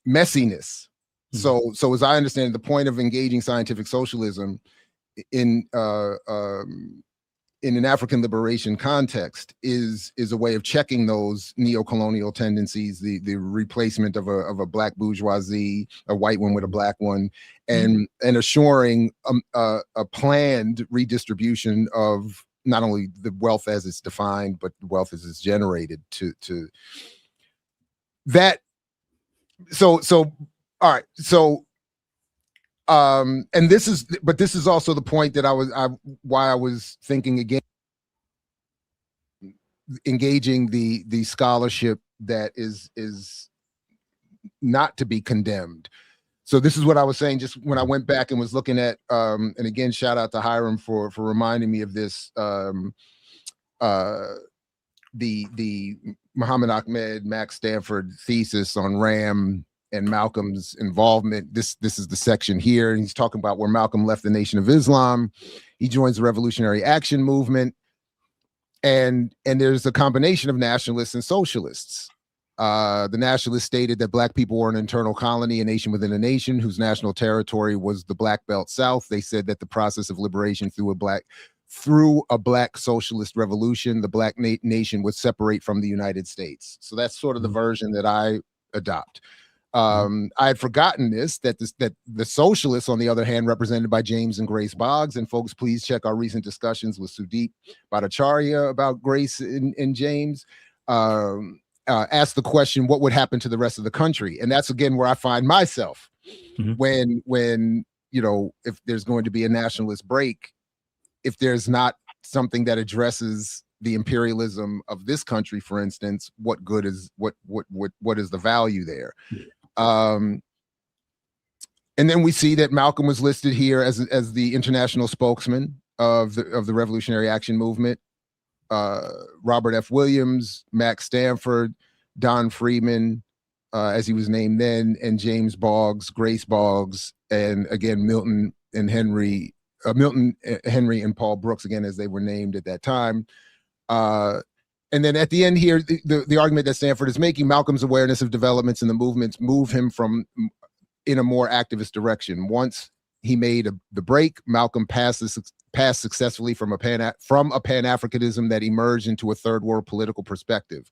messiness. So as I understand it, the point of engaging scientific socialism in an African liberation context is a way of checking those neo-colonial tendencies, the replacement of a Black bourgeoisie, a white one with a Black one, and assuring a planned redistribution of not only the wealth as it's defined, but the wealth as it's generated to that. So all right. So and this is also the point that why I was thinking again, engaging the scholarship that is not to be condemned. So this is what I was saying just when I went back and was looking at, and again, shout out to Hiram for reminding me of this, the Muhammad Ahmed Max Stanford thesis on RAM and Malcolm's involvement. This is the section here, and he's talking about where Malcolm left the Nation of Islam. He joins the Revolutionary Action Movement, and there's a combination of nationalists and socialists. The nationalists stated that Black people were an internal colony, a nation within a nation, whose national territory was the Black Belt South. They said that the process of liberation through a Black socialist revolution, the Black nation would separate from the United States. So that's sort of the version that I adopt. I had forgotten that the socialists, on the other hand, represented by James and Grace Boggs, and folks, please check our recent discussions with Sudeep Bhattacharya about Grace and James, asked the question, what would happen to the rest of the country? And that's again where I find myself when if there's going to be a nationalist break, if there's not something that addresses the imperialism of this country, for instance, what is the value there? And then we see that Malcolm was listed here as the international spokesman of the Revolutionary Action Movement. Robert F. Williams, Max Stanford, Don Freeman, as he was named then, and James Boggs, Grace Boggs, and again Milton Milton, Henry, and Paul Brooks, again, as they were named at that time. And then at the end here, the argument that Stanford is making, Malcolm's awareness of developments in the movements move him in a more activist direction. Once he made the break, Malcolm passed successfully from a pan-Africanism that emerged into a third world political perspective.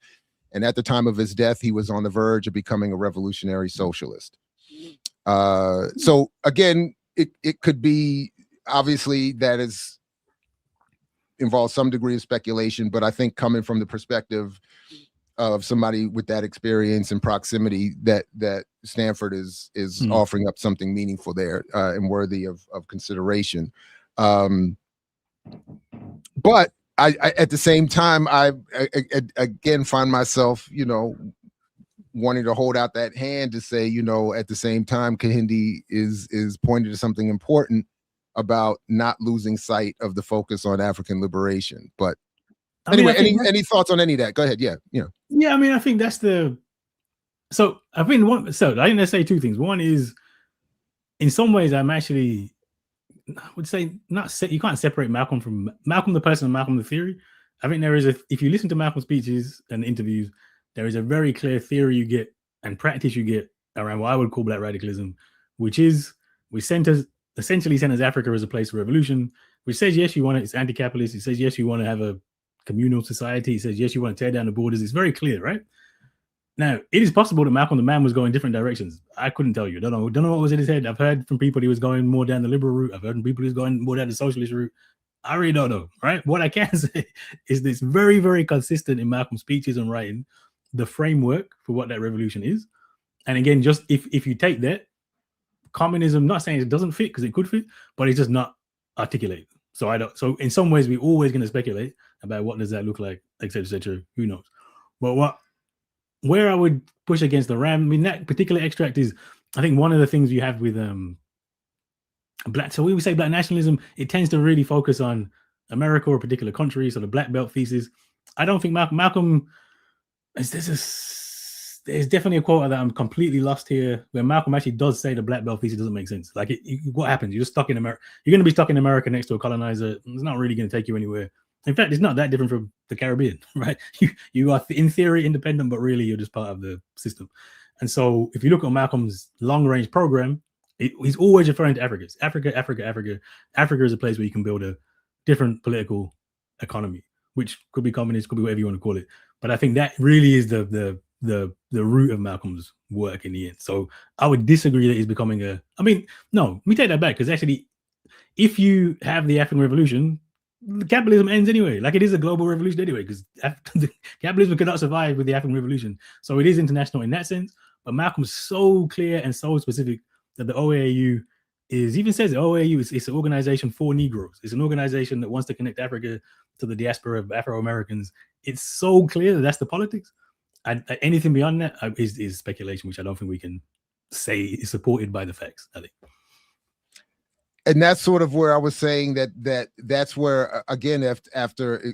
And at the time of his death, he was on the verge of becoming a revolutionary socialist. So again, it could be, obviously, that involves some degree of speculation, but I think coming from the perspective of somebody with that experience and proximity, that Stanford is offering up something meaningful there and worthy of consideration. But I at the same time, I again find myself, wanting to hold out that hand to say, at the same time, Kehinde is pointing to something important about not losing sight of the focus on African liberation. But anyway, any thoughts on any of that? Go ahead. Yeah. Yeah, I mean, I think that's so I think I think let's say two things. One is, in some ways, I would say you can't separate Malcolm the person and Malcolm the theory. I think there is if you listen to Malcolm's speeches and interviews, there is a very clear theory you get and practice you get around what I would call black radicalism, which essentially centers Africa as a place of revolution, which says, yes, you want it. It's anti-capitalist. It says, yes, you want to have a communal society. It says, yes, you want to tear down the borders. It's very clear, right? Now, it is possible that Malcolm the man was going different directions. I couldn't tell you. Don't know what was in his head. I've heard from people he was going more down the liberal route. I've heard from people he was going more down the socialist route. I really don't know, right? What I can say is this very, very consistent in Malcolm's speeches and writing, the framework for what that revolution is. And again, just if you take that, communism, not saying it doesn't fit, because it could fit, but it's just not articulated. So in some ways, we're always going to speculate about what does that look like, etc., etc. Who knows? But where I would push against the RAM, I mean, that particular extract is, I think, one of the things you have with so when we say black nationalism, it tends to really focus on America or a particular country, so the black belt thesis. I don't think Malcolm there's definitely a quote that I'm completely lost here, where Malcolm actually does say the black belt thesis doesn't make sense. Like, what happens? You're stuck in America. You're going to be stuck in America next to a colonizer. It's not really going to take you anywhere. In fact, it's not that different from the Caribbean, right? You are in theory independent, but really you're just part of the system. And so if you look at Malcolm's long-range program, he's always referring to Africa. Africa. Africa is a place where you can build a different political economy, which could be communist, could be whatever you want to call it. But I think that really is the root of Malcolm's work in the end. So I would disagree that he's becoming let me take that back, because actually, if you have the African Revolution, capitalism ends anyway. Like, it is a global revolution anyway, because capitalism could not survive with the African Revolution. So it is international in that sense. But Malcolm's so clear and so specific that the OAU even says the OAU is an organization for Negroes. It's an organization that wants to connect Africa to the diaspora of Afro-Americans. It's so clear that that's the politics. Anything beyond that is speculation, which I don't think we can say is supported by the facts, I think. And that's sort of where I was saying that's where, again, after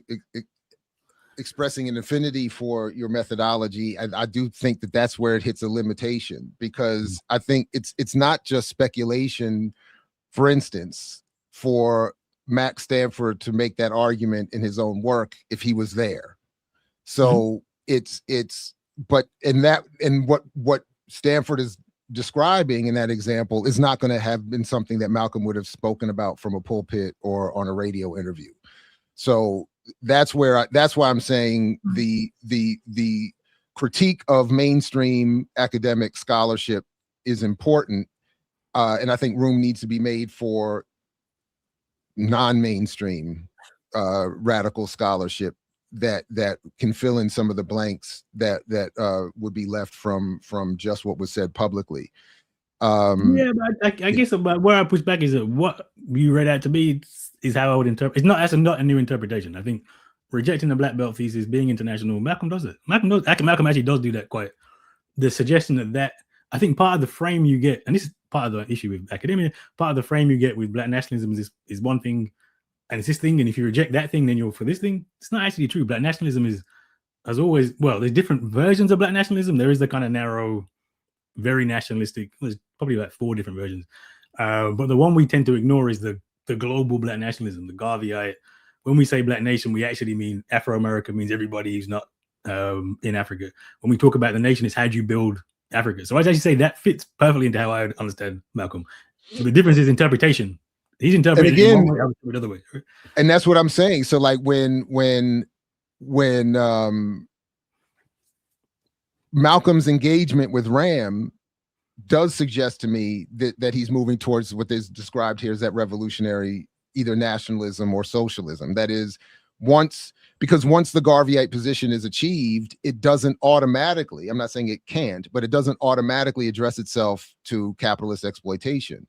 expressing an affinity for your methodology, I do think that's where it hits a limitation, because I think it's not just speculation, for instance, for Max Stanford to make that argument in his own work if he was there. So what Stanford is describing in that example is not going to have been something that Malcolm would have spoken about from a pulpit or on a radio interview. So that's why I'm saying the critique of mainstream academic scholarship is important, and I think room needs to be made for non-mainstream radical scholarship that can fill in some of the blanks that would be left from just what was said publicly. But I guess about where I push back is that what you read out to me is how I would interpret. That's not a new interpretation. I think rejecting the black belt thesis, being international, Malcolm does it. Malcolm actually does do that quite. The suggestion that I think part of the frame you get, and this is part of the issue with academia, part of the frame you get with black nationalism is one thing, and it's this thing, and if you reject that thing, then you're for this thing. It's not actually true. Black nationalism as always, there's different versions of black nationalism. There is the kind of narrow, very nationalistic, there's probably like 4 different versions. But the one we tend to ignore is the global black nationalism, the Garveyite. When we say black nation, we actually mean Afro-America, means everybody who's not in Africa. When we talk about the nation, it's how do you build Africa. So I actually say that fits perfectly into how I understand Malcolm. So the difference is interpretation. He's interpreting it one way, I would do it another way. And that's what I'm saying. So like when Malcolm's engagement with Ram does suggest to me that he's moving towards what is described here as that revolutionary, either nationalism or socialism. That is, because once the Garveyite position is achieved, it doesn't automatically, I'm not saying it can't, but it doesn't automatically address itself to capitalist exploitation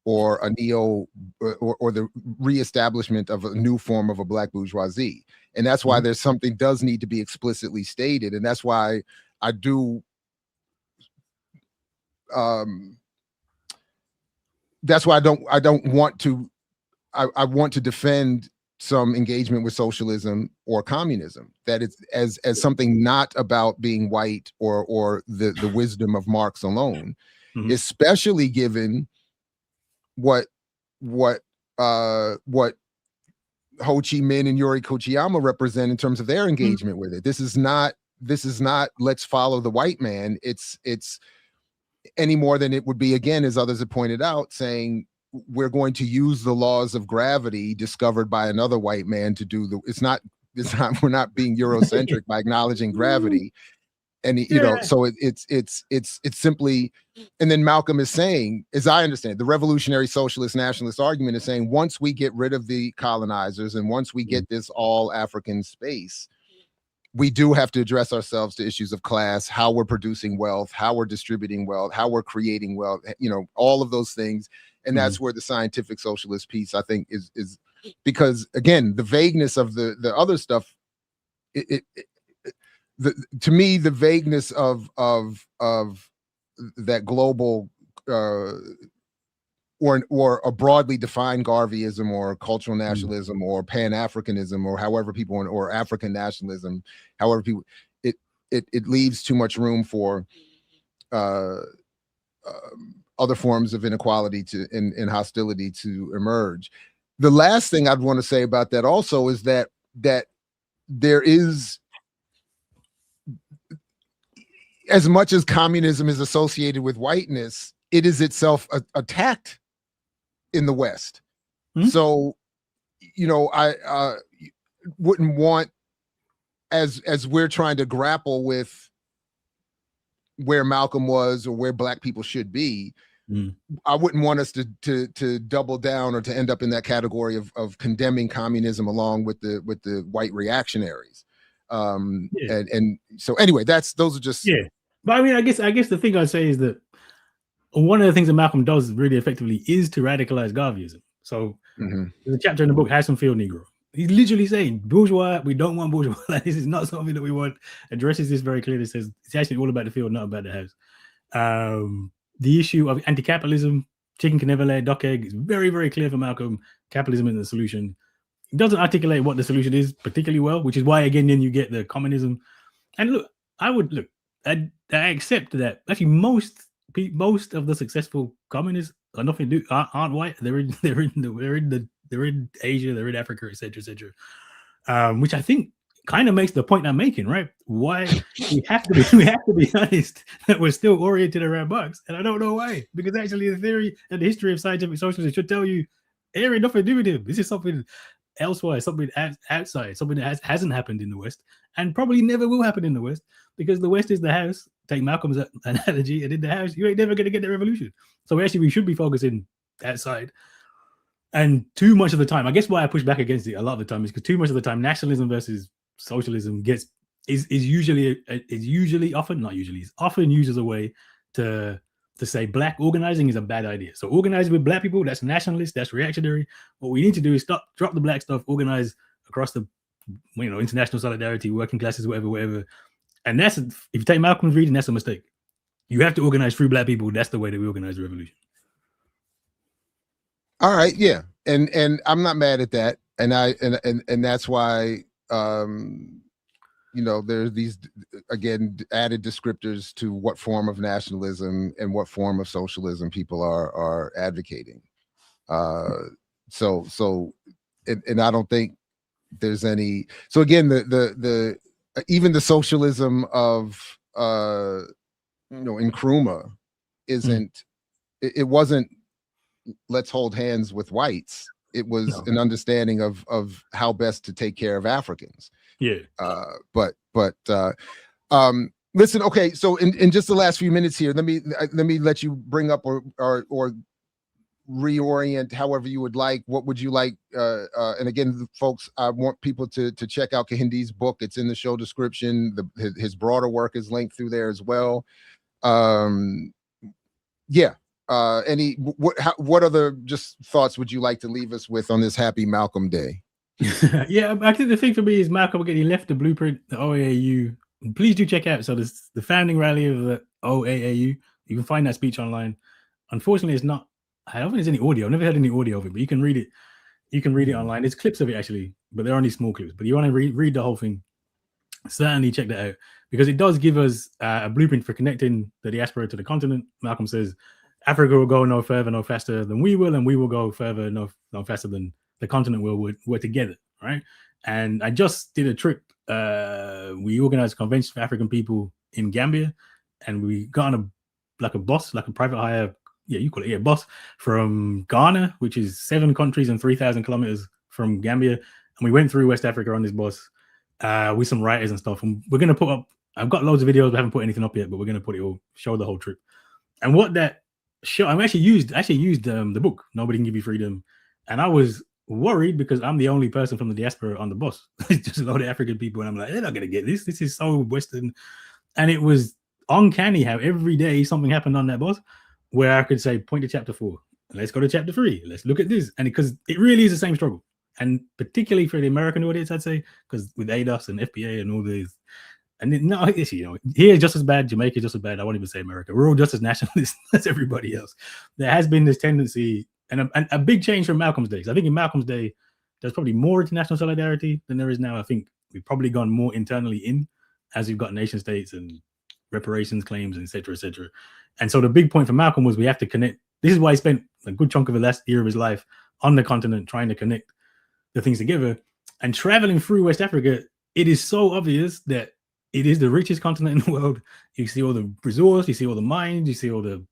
or a or the reestablishment of a new form of a black bourgeoisie. And that's why there's something does need to be explicitly stated. And that's why I do that's why I don't want to I want to defend some engagement with socialism or communism, that it's as something not about being white or the wisdom of Marx alone, especially given what Ho Chi Minh and Yuri Kochiyama represent in terms of their engagement with it. This is not let's follow the white man. It's any more than it would be, again, as others have pointed out, saying we're going to use the laws of gravity discovered by another white man to do we're not being Eurocentric by acknowledging gravity. And so it's simply, and then Malcolm is saying, as I understand, the revolutionary socialist nationalist argument is saying, once we get rid of the colonizers and once we get this all African space, we do have to address ourselves to issues of class, how we're producing wealth, how we're distributing wealth, how we're creating wealth, all of those things. And that's where the scientific socialist piece, I think, is because, again, the vagueness of the other stuff, to me, the vagueness of that global or a broadly defined Garveyism or cultural nationalism or pan-Africanism or however people want, or African nationalism, however people, it leaves too much room for other forms of inequality and hostility to emerge. The last thing I'd want to say about that also is that there is, as much as communism is associated with whiteness, it is itself attacked in the West. So, I wouldn't want, as we're trying to grapple with where Malcolm was or where Black people should be, I wouldn't want us to double down or to end up in that category of condemning communism along with the white reactionaries. And so anyway, those are just But I mean, I guess the thing I'd say is that one of the things that Malcolm does really effectively is to radicalize Garveyism. So there's a chapter in the book, House and Field Negro. He's literally saying, bourgeois, we don't want bourgeois. Like, this is not something that we want. Addresses this very clearly. Says it's actually all about the field, not about the house. The issue of anti-capitalism, chicken can never lay a duck egg, is very, very clear for Malcolm. Capitalism is the solution. He doesn't articulate what the solution is particularly well, which is why, again, then you get the communism. And look, I accept that actually most of the successful communists are nothing to do, aren't white. They're in Asia, they're in Africa, etc., which I think kind of makes the point I'm making, right? Why we have to be honest that we're still oriented around Marx, and I don't know why. Because actually, the theory and the history of scientific socialism should tell you there ain't nothing to do with him. This is something elsewhere, something outside, something that hasn't happened in the West, and probably never will happen in the West, because the West is the house. Take Malcolm's analogy, and in the house, you ain't never going to get the revolution. So actually, we should be focusing outside. And too much of the time, I guess why I push back against it a lot of the time is because too much of the time, nationalism versus socialism is often used as a way to say Black organizing is a bad idea. So organizing with Black people, that's nationalist, that's reactionary. What we need to do is drop the Black stuff, organize across the international solidarity, working classes, whatever. And that's, if you take Malcolm's reading, that's a mistake. You have to organize through Black people. That's the way that we organize the revolution. All right, yeah, and I'm not mad at that, and that's why you know, there's these, again, added descriptors to what form of nationalism and what form of socialism people are advocating. And I don't think there's any. So again, the even the socialism of Nkrumah isn't. It wasn't. Let's hold hands with whites. It was an understanding of how best to take care of Africans. Yeah. Listen, okay, so in just the last few minutes here, let me let you bring up or reorient however you would like. What would you like? And again, folks, I want people to check out Kehinde's book. It's in the show description. His broader work is linked through there as well. Yeah. What other just thoughts would you like to leave us with on this happy Malcolm Day? Yeah, I think the thing for me is Malcolm again, he left the blueprint, the OAAU. Please do check out. So this the founding rally of the OAAU. You can find that speech online. Unfortunately, it's not. I don't think there's any audio. I've never heard any audio of it, but you can read it. You can read it online. There's clips of it actually, but they're only small clips. But you want to read the whole thing, certainly check that out because it does give us a blueprint for connecting the diaspora to the continent. Malcolm says Africa will go no further, no faster than we will, and we will go further, no faster than the continent will. We're together, right? And I just did a trip. We organized a convention for African people in Gambia, and we got on a bus, like a private hire. Yeah, you call it, bus from Ghana, which is 7 countries and 3,000 kilometers from Gambia. And we went through West Africa on this bus with some writers and stuff. And we're going to put up, I've got loads of videos, I haven't put anything up yet, but we're going to put it all, show the whole trip. And what that show, I actually used the book, Nobody Can Give You Freedom. And I was worried because I'm the only person from the diaspora on the bus. It's just a lot of African people. And I'm like, they're not going to get this. This is so Western. And it was uncanny how every day something happened on that bus where I could say, point to chapter 4. Let's go to chapter 3. Let's look at this. And because it really is the same struggle. And particularly for the American audience, I'd say, because with ADOS and FBA and all these, and no, here just as bad, Jamaica just as bad. I won't even say America. We're all just as nationalist as everybody else. There has been this tendency and a big change from Malcolm's days. I think in Malcolm's day, there's probably more international solidarity than there is now. I think we've probably gone more internally in as we've got nation states and reparations claims, et cetera, et cetera. And so the big point for Malcolm was we have to connect. This is why he spent a good chunk of the last year of his life on the continent trying to connect the things together. And traveling through West Africa, it is so obvious that it is the richest continent in the world. You see all the resources, you see all the mines, you see all the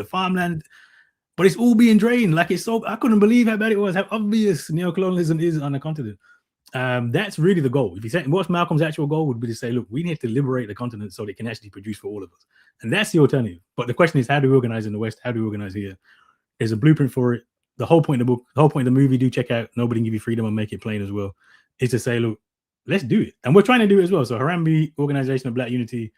farmland, but it's all being drained. Like it's so, I couldn't believe how bad it was, how obvious neocolonialism is on the continent. That's really the goal. If you say what's Malcolm's actual goal would be to say, look, we need to liberate the continent so they can actually produce for all of us. And that's the alternative. But the question is, how do we organize in the West? How do we organize here? There's a blueprint for it. The whole point of the book, the whole point of the movie, do check out Nobody Can Give You Freedom and make it plain as well, is to say, look, let's do it. And we're trying to do it as well. So Harambee Organization of Black Unity,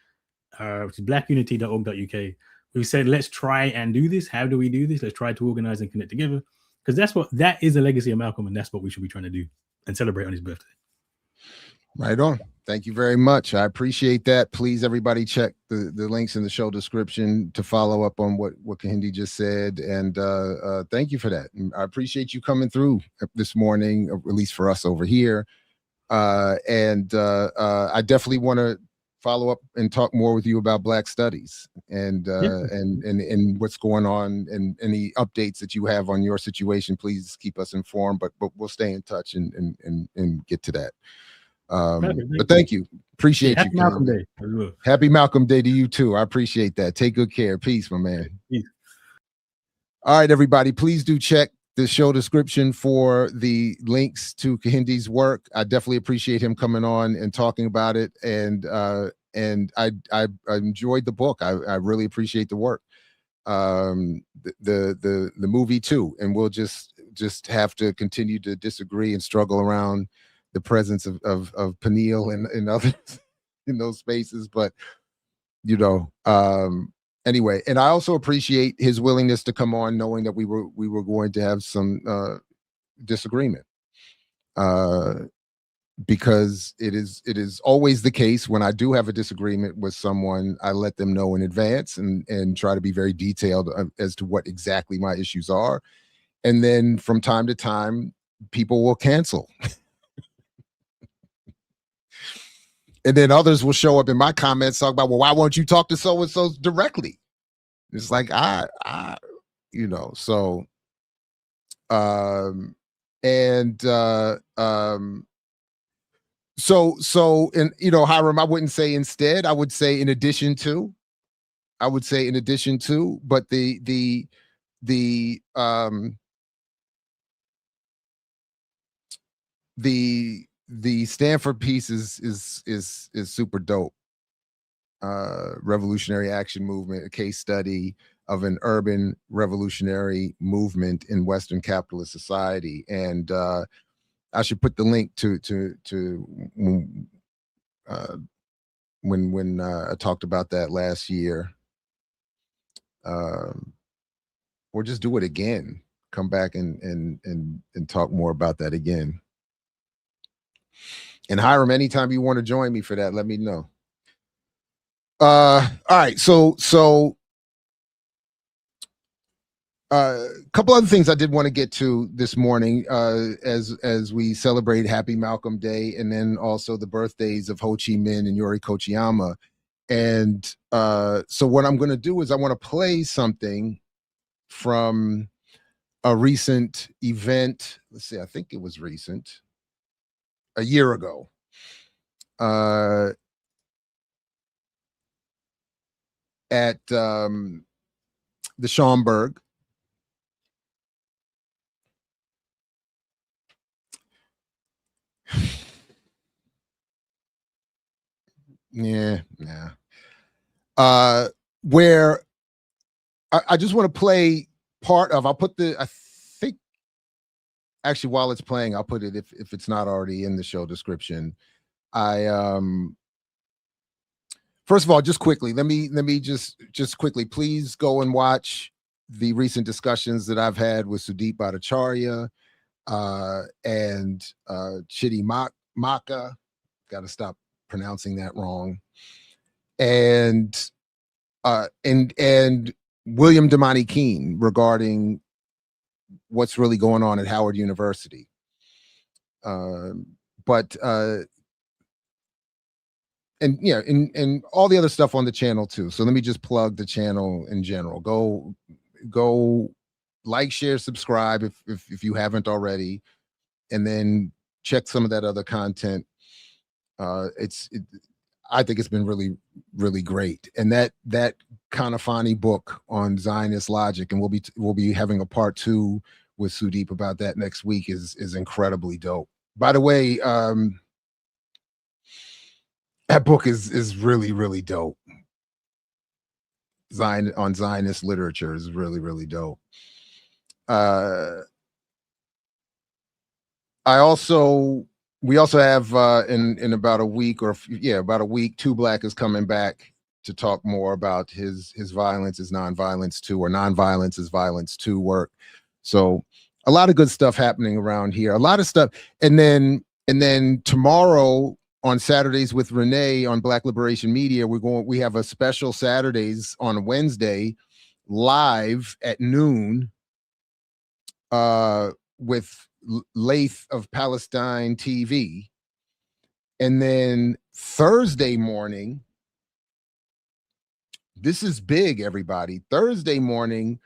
which is blackunity.org.uk. We said, let's try and do this. How do we do this? Let's try to organize and connect together. Because that is the legacy of Malcolm, and that's what we should be trying to do and celebrate on his birthday. Right on. Thank you very much. I appreciate that. Please, everybody, check the links in the show description to follow up on what Kehinde just said. And thank you for that. And I appreciate you coming through this morning, at least for us over here. I definitely want to follow up and talk more with you about Black Studies and what's going on and any updates that you have on your situation. Please keep us informed, but we'll stay in touch and get to that. But thank you. Appreciate you. Happy Malcolm Day. Happy Malcolm Day to you too. I appreciate that. Take good care. Peace, my man. Peace. All right, everybody, please do check the show description for the links to Kehinde's work. I definitely appreciate him coming on and talking about it. And I enjoyed the book. I really appreciate the work. The movie too. And we'll just have to continue to disagree and struggle around the presence of Peniel and others in those spaces. But anyway, and I also appreciate his willingness to come on, knowing that we were going to have some disagreement, because it is always the case when I do have a disagreement with someone, I let them know in advance and try to be very detailed as to what exactly my issues are, and then from time to time, people will cancel. And then others will show up in my comments talk about, well, why won't you talk to so and so directly? It's like you know, so so and you know, Hiram, I wouldn't say instead, I would say in addition to, but the Stanford piece is super dope. Revolutionary Action Movement, a case study of an urban revolutionary movement in Western capitalist society. And I should put the link to when I talked about that last year. Or just do it again. Come back and talk more about that again. And Hiram, anytime you want to join me for that, let me know. All right, so a couple other things I did want to get to this morning as we celebrate Happy Malcolm Day, and then also the birthdays of Ho Chi Minh and Yuri Kochiyama. And so what I'm going to do is I want to play something from a recent event. Let's see, I think it was recent, a year ago. At the Schomburg. Yeah. Where I just want to play part of, I'll put I think, actually, while it's playing, I'll put it, if it's not already in the show description. First of all, just quickly, let me just quickly, please go and watch the recent discussions that I've had with Sudeep Bhattacharya and Chidi Maka. Got to stop pronouncing that wrong. And William Damani Keene regarding what's really going on at Howard University. And yeah, and all the other stuff on the channel too. So let me just plug the channel in general. Go like, share, subscribe if you haven't already, and then check some of that other content. I think it's been really, really great. And that Kanafani book on Zionist logic, and we'll be having a part 2 with Sudeep about that next week, is incredibly dope. By the way, that book is really, really dope. On Zionist literature is really, really dope. We also have in about a week, about a week, 2 Black is coming back to talk more about his Violence is Nonviolence 2, or Nonviolence is Violence 2 work. So a lot of good stuff happening around here. A lot of stuff. And then tomorrow on Saturdays with Renee on Black Liberation Media, we have a special Saturdays on Wednesday live at noon with Laith of Palestine TV. And then Thursday morning, this is big, everybody. Thursday morning,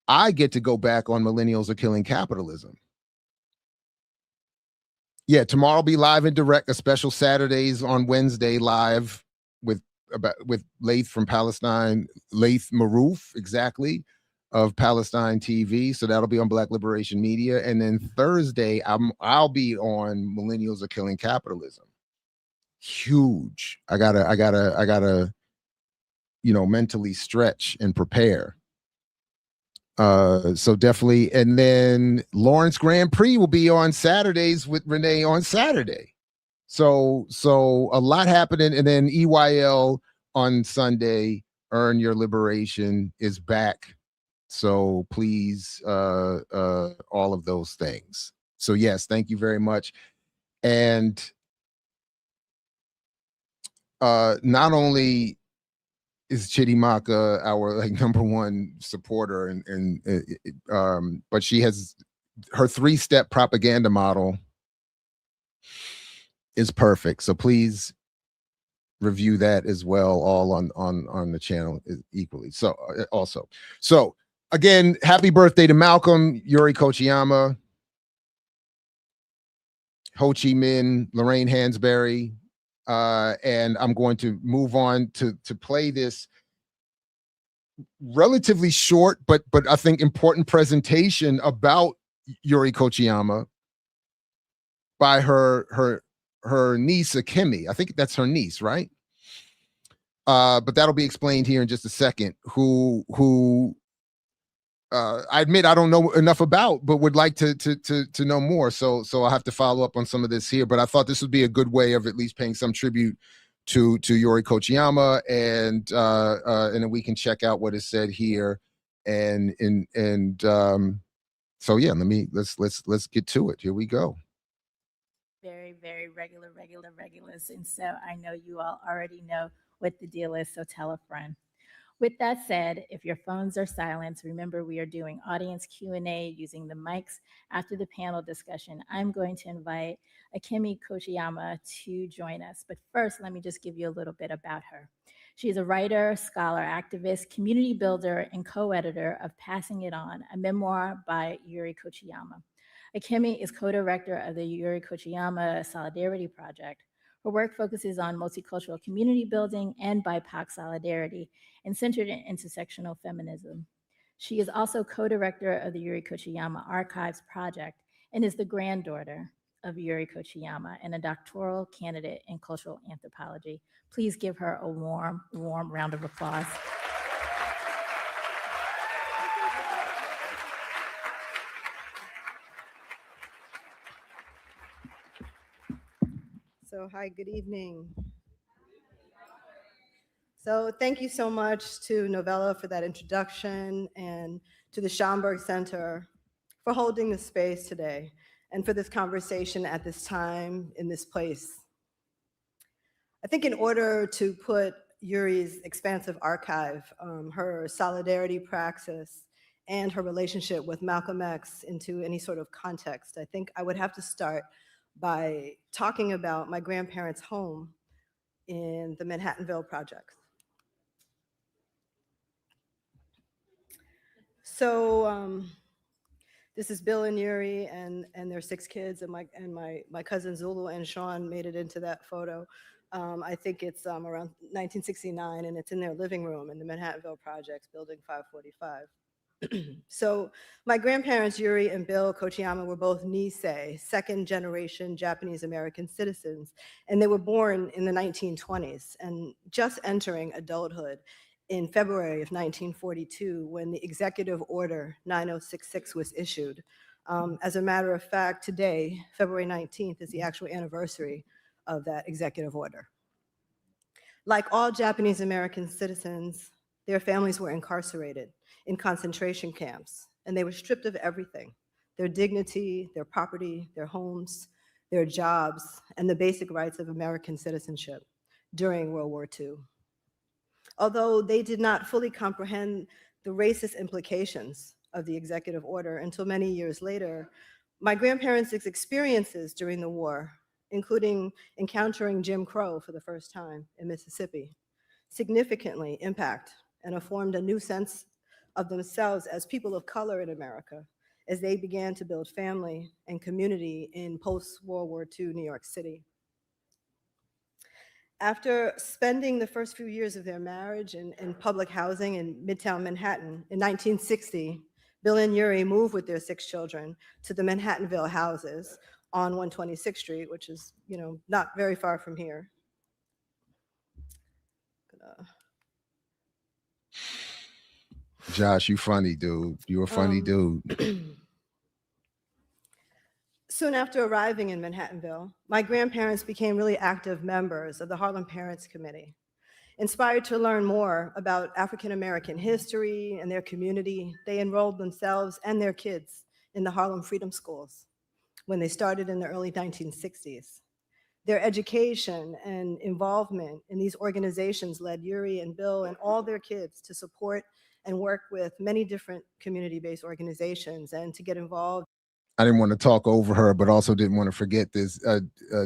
I get to go back on Millennials Are Killing Capitalism. Yeah, tomorrow will be live and direct. A special Saturdays on Wednesday live with Laith from Palestine, Laith Maroof, exactly, of Palestine TV. So that'll be on Black Liberation Media. And then Thursday, I'll be on Millennials Are Killing Capitalism. Huge. I gotta, mentally stretch and prepare. So definitely. And then Lawrence Grand Prix will be on Saturdays with Renee on Saturday. So a lot happening. And then EYL on Sunday, Earn Your Liberation, is back. So please, all of those things. So yes, thank you very much. And not only is Chidi Maka our #1 supporter, but she has her 3-step propaganda model is perfect. So please review that as well, all on the channel equally. So also, so again, happy birthday to Malcolm, Yuri Kochiyama, Ho Chi Minh, Lorraine Hansberry, and I'm going to move on to play this relatively short but I think important presentation about Yuri Kochiyama by her niece Akemi. I think that's her niece, right? But that'll be explained here in just a second. Who I admit I don't know enough about, but would like to know more. So I'll have to follow up on some of this here. But I thought this would be a good way of at least paying some tribute to Yuri Kochiyama, and then we can check out what is said here. And so yeah, let's get to it. Here we go. Very, very regulars. And so I know you all already know what the deal is, so tell a friend. With that said, if your phones are silenced, remember we are doing audience Q&A using the mics after the panel discussion. I'm going to invite AkemiKochiyama to join us. But first, let me just give you a little bit about her. She is a writer, scholar, activist, community builder, and co-editor of Passing It On, a memoir by Yuri Kochiyama. Akemi is co-director of the Yuri Kochiyama Solidarity Project. Her work focuses on multicultural community building and BIPOC solidarity and centered in intersectional feminism. She is also co-director of the Yuri Kochiyama Archives Project and is the granddaughter of Yuri Kochiyama and a doctoral candidate in cultural anthropology. Please give her a warm round of applause. So hi, good evening. So thank you so much to Novella for that introduction, and to the Schomburg Center for holding this space today and for this conversation at this time in this place. I think in order to put Yuri's expansive archive, her solidarity praxis, and her relationship with Malcolm X into any sort of context, I think I would have to start by talking about my grandparents' home in the Manhattanville projects. So this is Bill and Yuri and their 6 kids, and my cousin Zulu and Sean made it into that photo. I think it's around 1969, and it's in their living room in the Manhattanville projects, building 545. So my grandparents, Yuri and Bill Kochiyama, were both Nisei, second-generation Japanese-American citizens, and they were born in the 1920s and just entering adulthood in February of 1942 when the Executive Order 9066 was issued. As a matter of fact, today, February 19th, is the actual anniversary of that executive order. Like all Japanese-American citizens, their families were incarcerated in concentration camps, and they were stripped of everything: their dignity, their property, their homes, their jobs, and the basic rights of American citizenship during World War II. Although they did not fully comprehend the racist implications of the executive order until many years later, my grandparents' experiences during the war, including encountering Jim Crow for the first time in Mississippi, significantly impact and formed a new sense of themselves as people of color in America as they began to build family and community in post-World War II New York City. After spending the first few years of their marriage in public housing in Midtown Manhattan, in 1960, Bill and Yuri moved with their 6 children to the Manhattanville houses on 126th Street, which is, not very far from here. Josh, you funny, dude. You a funny dude. Soon after arriving in Manhattanville, my grandparents became really active members of the Harlem Parents Committee. Inspired to learn more about African American history and their community, they enrolled themselves and their kids in the Harlem Freedom Schools when they started in the early 1960s. Their education and involvement in these organizations led Yuri and Bill and all their kids to support and work with many different community-based organizations and to get involved I didn't want to talk over her, but also didn't want to forget this.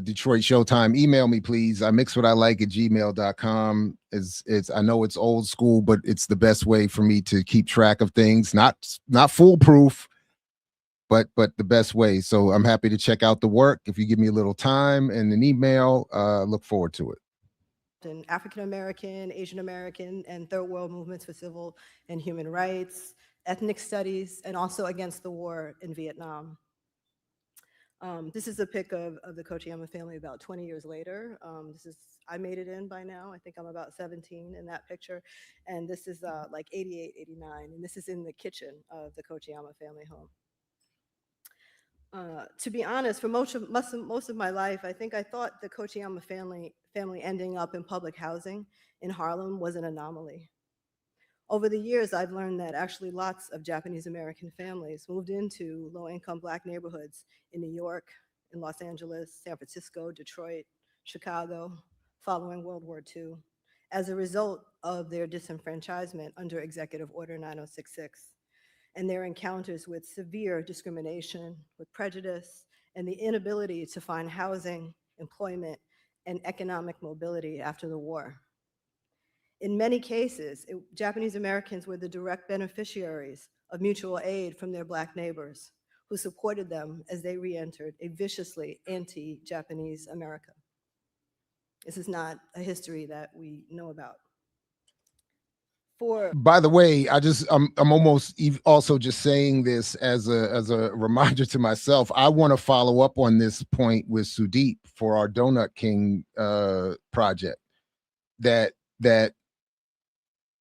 Detroit Showtime, email me, please. I mix what I like at gmail.com. It's I know it's old school, but it's the best way for me to keep track of things. Not foolproof, but the best way. So I'm happy to check out the work. If you give me a little time and an email, look forward to it. In African American, Asian American, and third world movements for civil and human rights, ethnic studies, and also against the war in Vietnam. This is a pic of the Kochiyama family about 20 years later. I made it in by now. I think I'm about 17 in that picture. And this is like 88, 89. And this is in the kitchen of the Kochiyama family home. To be honest, for most of my life, I think I thought the Kochiyama family ending up in public housing in Harlem was an anomaly. Over the years, I've learned that actually lots of Japanese American families moved into low-income Black neighborhoods in New York, in Los Angeles, San Francisco, Detroit, Chicago, following World War II, as a result of their disenfranchisement under Executive Order 9066, and their encounters with severe discrimination, with prejudice, and the inability to find housing, employment, and economic mobility after the war. In many cases, Japanese Americans were the direct beneficiaries of mutual aid from their Black neighbors, who supported them as they re-entered a viciously anti-Japanese America. This is not a history that we know about. By the way, I'm almost also just saying this as a reminder to myself. I want to follow up on this point with Sudeep for our Donut King project. That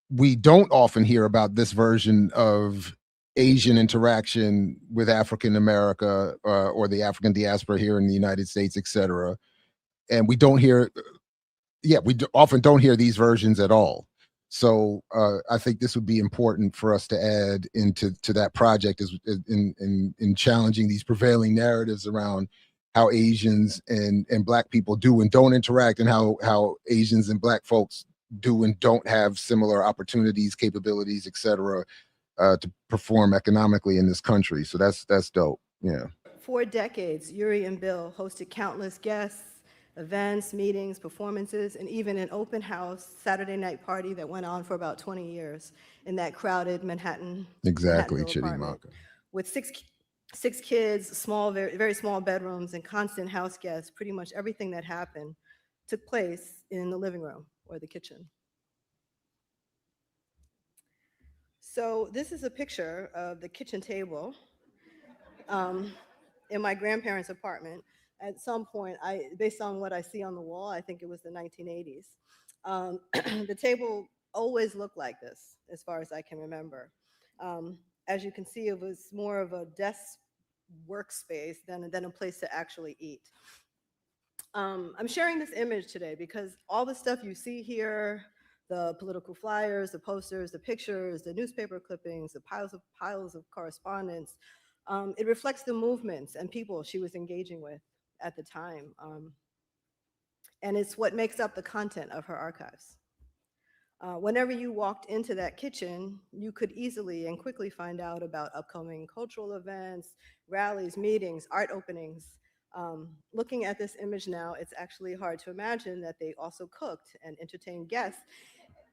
we don't often hear about this version of Asian interaction with African America or the African diaspora here in the United States, etc. And we don't hear, often don't hear these versions at all. So I think this would be important for us to add into that project in challenging these prevailing narratives around how Asians and Black people do and don't interact, and how Asians and Black folks do and don't have similar opportunities, capabilities, etc., to perform economically in this country. So that's dope. Yeah. For decades, Yuri and Bill hosted countless guests, events, meetings, performances, and even an open house Saturday night party that went on for about 20 years in that crowded Manhattan. Exactly, apartment, with six kids, small, very small bedrooms, and constant house guests. Pretty much everything that happened took place in the living room or the kitchen. So this is a picture of the kitchen table in my grandparents' apartment. At some point, based on what I see on the wall, I think it was the 1980s. The table always looked like this, as far as I can remember. As you can see, it was more of a desk workspace than a place to actually eat. I'm sharing this image today because all the stuff you see here, the political flyers, the posters, the pictures, the newspaper clippings, the piles of correspondence, it reflects the movements and people she was engaging with at the time. And it's what makes up the content of her archives. Whenever you walked into that kitchen, you could easily and quickly find out about upcoming cultural events, rallies, meetings, art openings. Looking at this image now, it's actually hard to imagine that they also cooked and entertained guests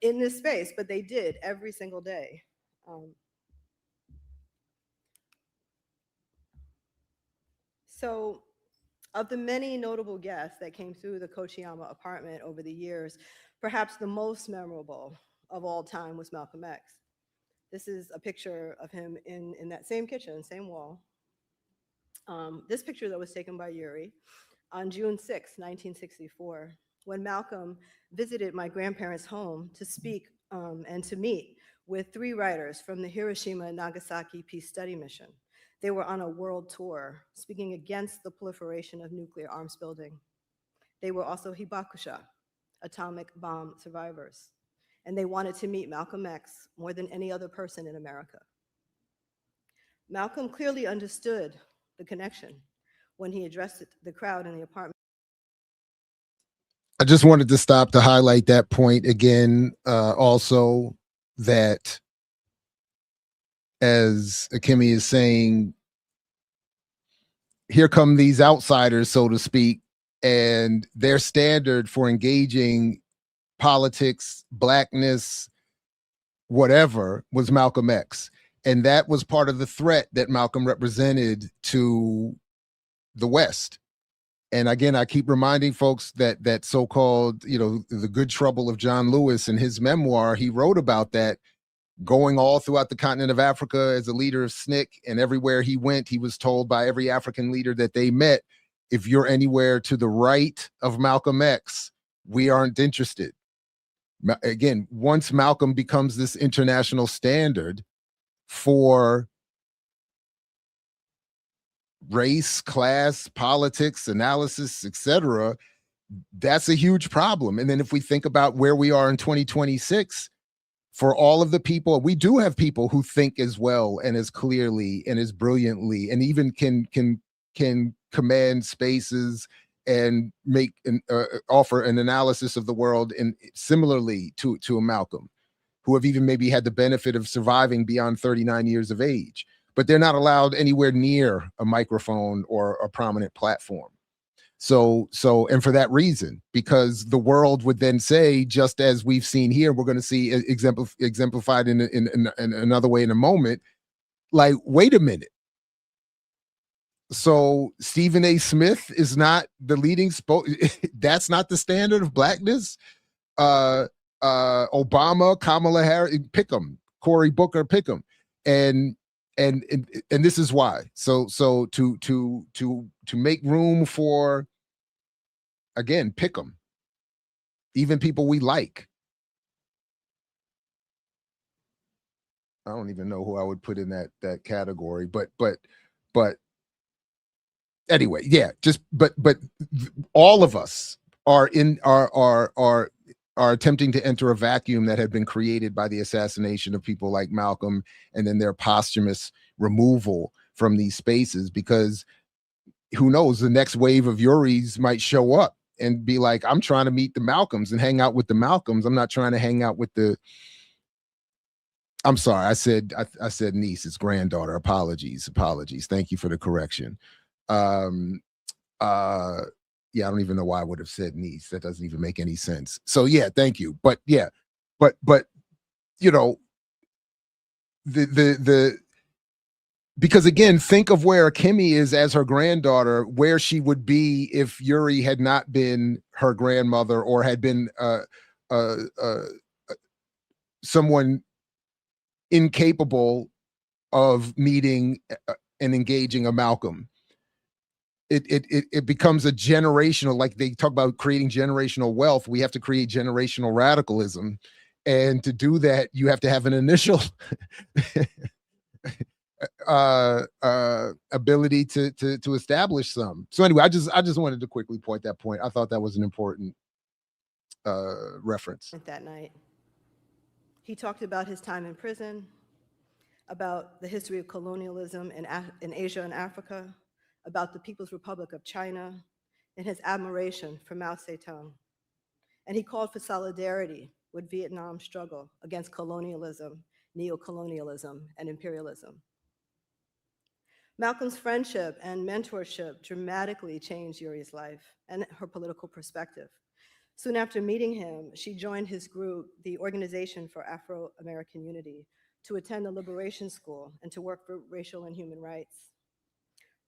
in this space, but they did every single day. So of the many notable guests that came through the Kochiyama apartment over the years, perhaps the most memorable of all time was Malcolm X. This is a picture of him in that same kitchen, same wall. This picture that was taken by Yuri on June 6, 1964, when Malcolm visited my grandparents' home to speak and to meet with 3 writers from the Hiroshima and Nagasaki Peace Study Mission. They were on a world tour, speaking against the proliferation of nuclear arms building. They were also hibakusha, atomic bomb survivors, and they wanted to meet Malcolm X more than any other person in America. Malcolm clearly understood the connection when he addressed the crowd in the apartment. I just wanted to stop to highlight that point again, also, that as Akemi is saying, here come these outsiders, so to speak, and their standard for engaging politics, blackness, whatever, was Malcolm X. And that was part of the threat that Malcolm represented to the West. And again, I keep reminding folks that that so-called, the good trouble of John Lewis, in his memoir, he wrote about that, going all throughout the continent of Africa as a leader of SNCC, and everywhere he went, he was told by every African leader that they met, if you're anywhere to the right of Malcolm X, we aren't interested. Again, once Malcolm becomes this international standard for race, class, politics, analysis, etc., that's a huge problem. And then if we think about where we are in 2026, for all of the people, we do have people who think as well and as clearly and as brilliantly, and even can command spaces and make offer an analysis of the world, and similarly to a Malcolm, who have even maybe had the benefit of surviving beyond 39 years of age, but they're not allowed anywhere near a microphone or a prominent platform. So, and for that reason, because the world would then say, just as we've seen here, we're going to see exemplified in another way in a moment, like, wait a minute. So Stephen A. Smith is not the leading that's not the standard of blackness. Obama, Kamala Harris, pick them. Cory Booker, pick them. And this is why. So to make room for, again, pick them, even people we like. I don't even know who I would put in that category, but anyway, yeah, but all of us are attempting to enter a vacuum that had been created by the assassination of people like Malcolm, and then their posthumous removal from these spaces, because who knows, the next wave of Yuris might show up and be like, I'm trying to meet the Malcolms and hang out with the Malcolms. I'm not trying to hang out with the, I'm sorry, I said niece, it's granddaughter. Apologies. Thank you for the correction. Yeah, I don't even know why I would have said niece. That doesn't even make any sense. So yeah, thank you. But yeah, but because again, think of where Akemi is as her granddaughter, where she would be if Yuri had not been her grandmother, or had been someone incapable of meeting and engaging a Malcolm. It becomes a generational, like they talk about creating generational wealth. We have to create generational radicalism. And to do that, you have to have an initial ability to establish some. So anyway, I just wanted to quickly point that point. I thought that was an important reference. That night, he talked about his time in prison, about the history of colonialism in Asia and Africa, about the People's Republic of China, and his admiration for Mao Zedong. And he called for solidarity with Vietnam's struggle against colonialism, neocolonialism, and imperialism. Malcolm's friendship and mentorship dramatically changed Yuri's life and her political perspective. Soon after meeting him, she joined his group, the Organization for Afro-American Unity, to attend the Liberation School and to work for racial and human rights.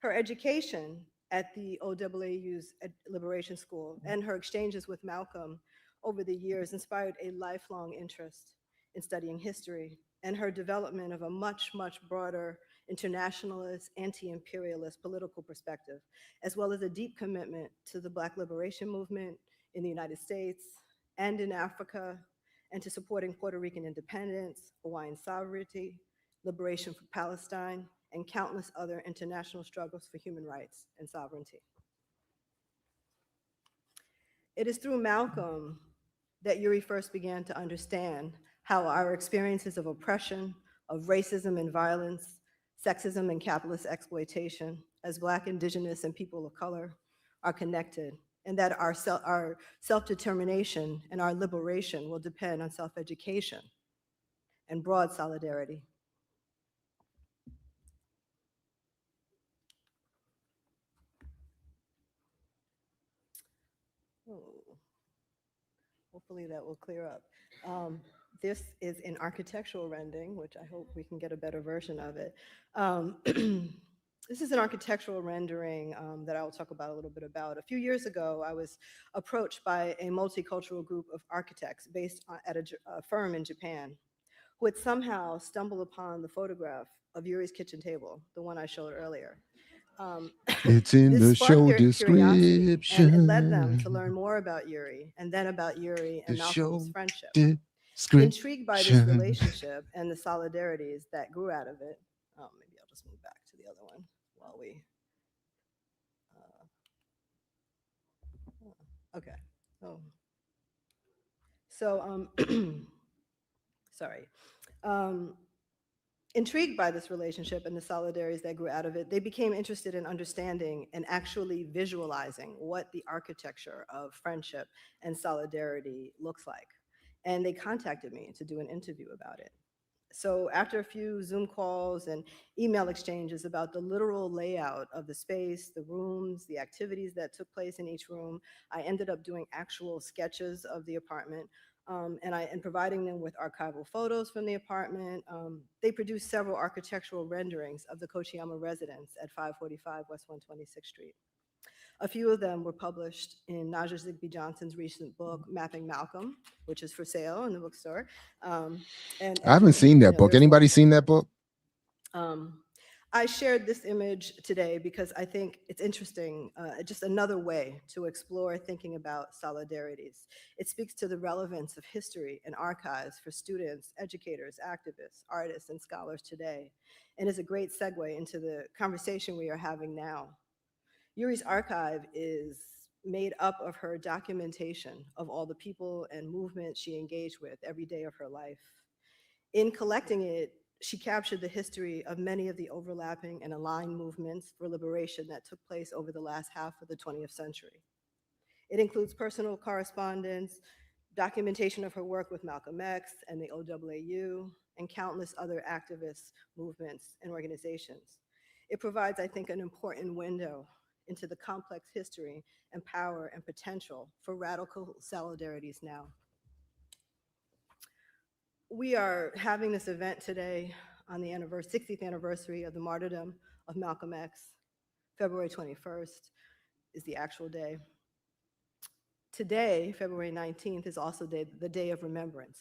Her education at the OAAU's Liberation School and her exchanges with Malcolm over the years inspired a lifelong interest in studying history, and her development of a much, much broader internationalist, anti-imperialist political perspective, as well as a deep commitment to the Black liberation movement in the United States and in Africa, and to supporting Puerto Rican independence, Hawaiian sovereignty, liberation for Palestine, and countless other international struggles for human rights and sovereignty. It is through Malcolm that Yuri first began to understand how our experiences of oppression, of racism and violence, sexism and capitalist exploitation as Black, Indigenous, and people of color are connected, and that our self-determination and our liberation will depend on self-education and broad solidarity. Oh, hopefully that will clear up. This is an architectural rendering, which I hope we can get a better version of it. This is an architectural rendering that I will talk about a little bit about. A few years ago, I was approached by a multicultural group of architects based at a firm in Japan, who had somehow stumbled upon the photograph of Yuri's kitchen table, the one I showed earlier. It's in This the sparked show their curiosity, and it led them to description. learn more about Yuri, and then about Yuri and The Malcolm's show friendship. description. Intrigued by this relationship and the solidarities that grew out of it, maybe I'll just move back to the other one while we. Okay. Oh. So, sorry. Intrigued by this relationship and the solidarities that grew out of it, they became interested in understanding and actually visualizing what the architecture of friendship and solidarity looks like. And they contacted me to do an interview about it. So after a few Zoom calls and email exchanges about the literal layout of the space, the rooms, the activities that took place in each room, I ended up doing actual sketches of the apartment and providing them with archival photos from the apartment. They produced several architectural renderings of the Kochiyama residence at 545 West 126th Street. A few of them were published in Naja Zigby Johnson's recent book, Mapping Malcolm, which is for sale in the bookstore. I haven't seen that book. Anybody seen that book? I shared this image today because I think it's interesting, just another way to explore thinking about solidarities. It speaks to the relevance of history and archives for students, educators, activists, artists, and scholars today, and is a great segue into the conversation we are having now. Yuri's archive is made up of her documentation of all the people and movements she engaged with every day of her life. In collecting it, she captured the history of many of the overlapping and aligned movements for liberation that took place over the last half of the 20th century. It includes personal correspondence, documentation of her work with Malcolm X and the OWAU, and countless other activist movements and organizations. It provides, I think, an important window into the complex history and power and potential for radical solidarities now. We are having this event today on the 60th anniversary of the martyrdom of Malcolm X. February 21st is the actual day. Today, February 19th, is also the day of remembrance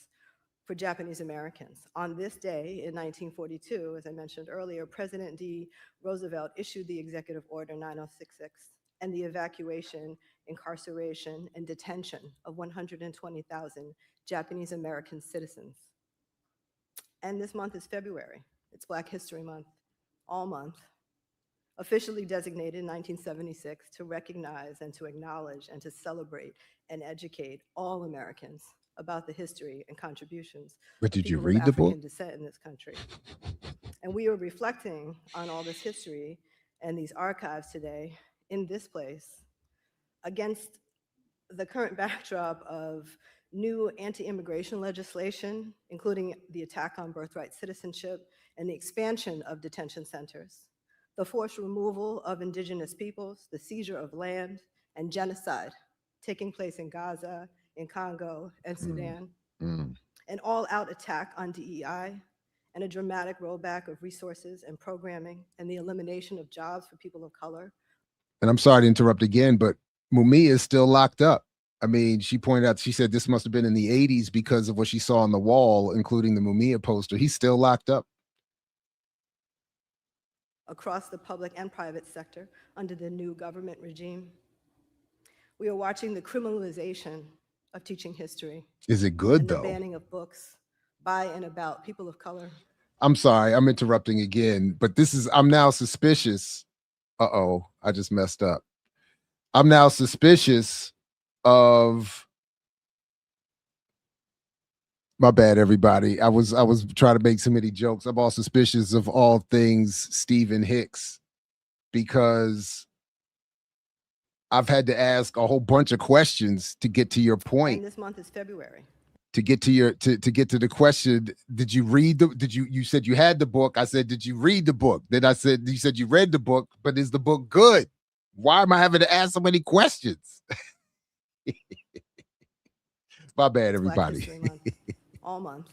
for Japanese Americans. On this day in 1942, as I mentioned earlier, President D. Roosevelt issued the Executive Order 9066 and the evacuation, incarceration, and detention of 120,000 Japanese American citizens. And this month is February. It's Black History Month, all month, officially designated in 1976 to recognize and to acknowledge and to celebrate and educate all Americans about the history and contributions But did you read the book? African descent in this country. And we are reflecting on all this history and these archives today in this place against the current backdrop of new anti-immigration legislation, including the attack on birthright citizenship and the expansion of detention centers, the forced removal of indigenous peoples, the seizure of land, and genocide taking place in Gaza, in Congo, and Sudan, an all-out attack on DEI, and a dramatic rollback of resources and programming, and the elimination of jobs for people of color. And I'm sorry to interrupt again, but Mumia is still locked up. I mean, she pointed out, she said this must have been in the 80s because of what she saw on the wall, including the Mumia poster. He's still locked up. Across the public and private sector under the new government regime. We are watching the criminalization of teaching history. Is it good, and the though? banning of books by and about people of color. I'm sorry, I'm interrupting again, but I'm now suspicious. Uh-oh, I just messed up. I'm now suspicious of, my bad, everybody. I was trying to make so many jokes. I'm all suspicious of all things Stephen Hicks because I've had to ask a whole bunch of questions to get to your point. And this month is February. To get to your to get to the question, did you read you said you had the book. I said, did you read the book? Then I said, you said you read the book, but is the book good? Why am I having to ask so many questions? My bad, It's Black everybody. History Month, all month.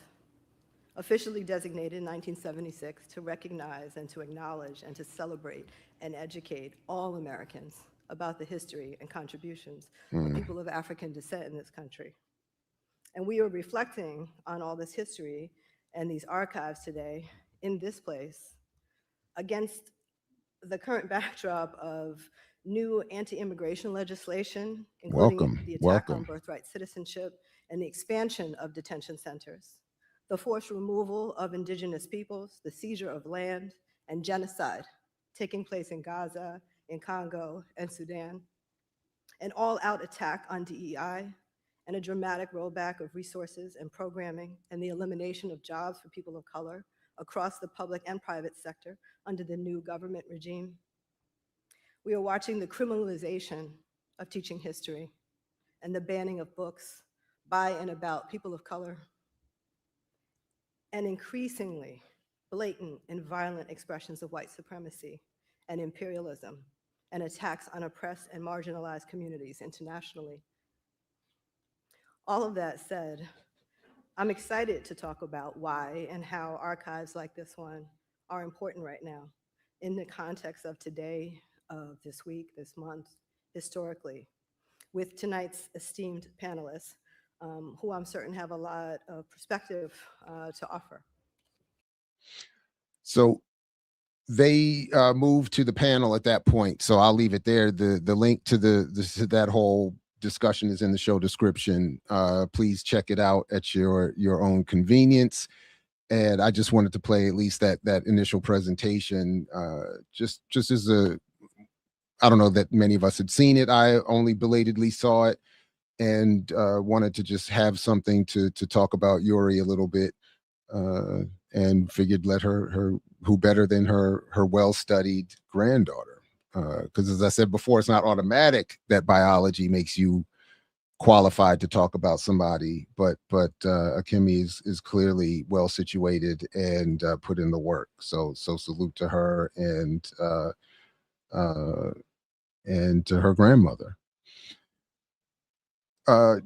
Officially designated in 1976 to recognize and to acknowledge and to celebrate and educate all Americans about the history and contributions of people of African descent in this country. And we are reflecting on all this history and these archives today in this place against the current backdrop of new anti-immigration legislation, including Welcome, the attack welcome. on birthright citizenship and the expansion of detention centers, the forced removal of indigenous peoples, the seizure of land, and genocide taking place in Gaza, in Congo, and Sudan, an all-out attack on DEI, and a dramatic rollback of resources and programming, and the elimination of jobs for people of color across the public and private sector under the new government regime. We are watching the criminalization of teaching history and the banning of books by and about people of color, and increasingly blatant and violent expressions of white supremacy and imperialism and attacks on oppressed and marginalized communities internationally. All of that said, I'm excited to talk about why and how archives like this one are important right now in the context of today, of this week, this month, historically, with tonight's esteemed panelists, who I'm certain have a lot of perspective to offer. So they moved to the panel at that point, so I'll leave it there. The link to to that whole discussion is in the show description. Please check it out at your own convenience. And I just wanted to play at least that initial presentation, just as a, I don't know that many of us had seen it. I only belatedly saw it, and wanted to just have something to talk about Yuri a little bit, and figured let her who better than her well-studied granddaughter, because as I said before, it's not automatic that biology makes you qualified to talk about somebody, but Akemi is clearly well situated and put in the work. So salute to her and to her grandmother.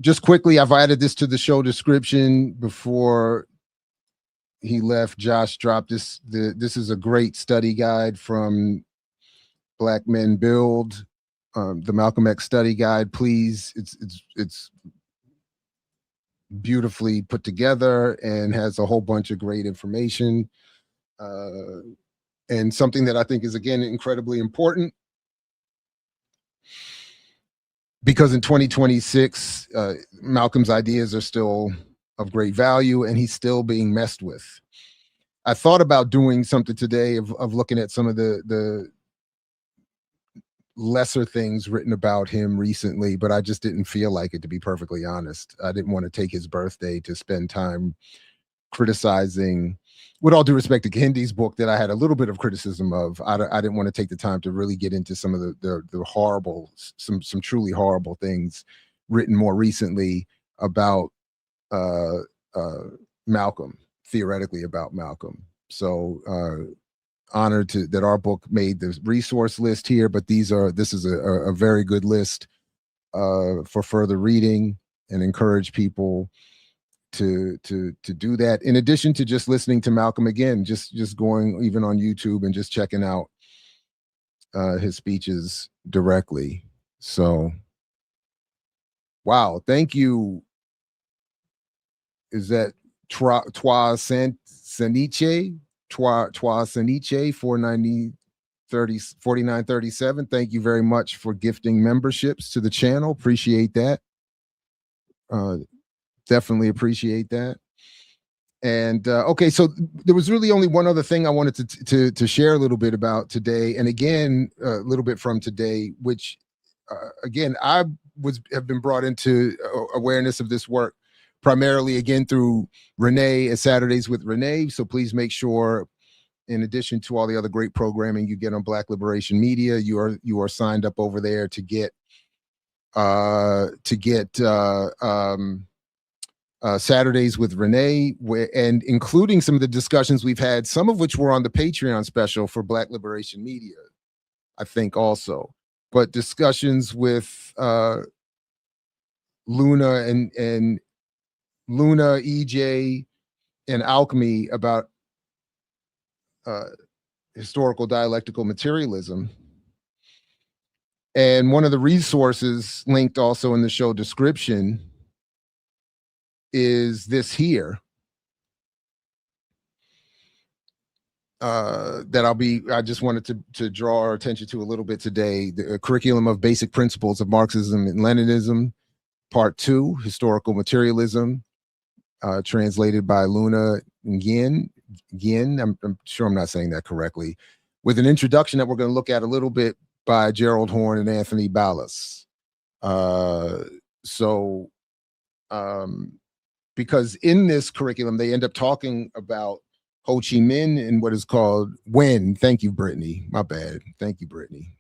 Just quickly, I've added this to the show description before he left. Josh dropped this. This is a great study guide from Black Men Build, the Malcolm X study guide. Please, it's beautifully put together and has a whole bunch of great information, and something that I think is, again, incredibly important, because in 2026, Malcolm's ideas are still of great value and he's still being messed with. I thought about doing something today of looking at some of the lesser things written about him recently, but I just didn't feel like it, to be perfectly honest. I didn't want to take his birthday to spend time criticizing, with all due respect to Kehinde's book that I had a little bit of criticism of. I didn't want to take the time to really get into some of the horrible, some truly horrible things written more recently about Malcolm, theoretically about Malcolm. So honored that our book made the resource list here, but this is a very good list for further reading, and encourage people to do that, in addition to just listening to Malcolm again, just going even on YouTube and just checking out his speeches directly. So wow, thank you. Is that Trois Seniche? Trois Seniche, 4937. Thank you very much for gifting memberships to the channel. Appreciate that. Definitely appreciate that. And okay, so there was really only one other thing I wanted to share a little bit about today, and again, a little bit from today, which again, I have been brought into awareness of this work primarily again through Renee at Saturdays with Renee. So please make sure, in addition to all the other great programming you get on Black Liberation Media, you are signed up over there to get Saturdays with Renee, and including some of the discussions we've had, some of which were on the Patreon special for Black Liberation Media, I think also, but discussions with Luna and Luna, EJ, and Alchemy about historical dialectical materialism. And one of the resources linked also in the show description is this here. That I just wanted to draw our attention to a little bit today. The curriculum of basic principles of Marxism and Leninism, part 2, historical materialism, translated by Luna Nguyen. I'm sure I'm not saying that correctly, with an introduction that we're going to look at a little bit by GeraldHorne and AnthonyBallas. Because in this curriculum, they end up talking about Ho Chi Minh and what is called when. Thank you, Brittany. My bad. Thank you, Brittany.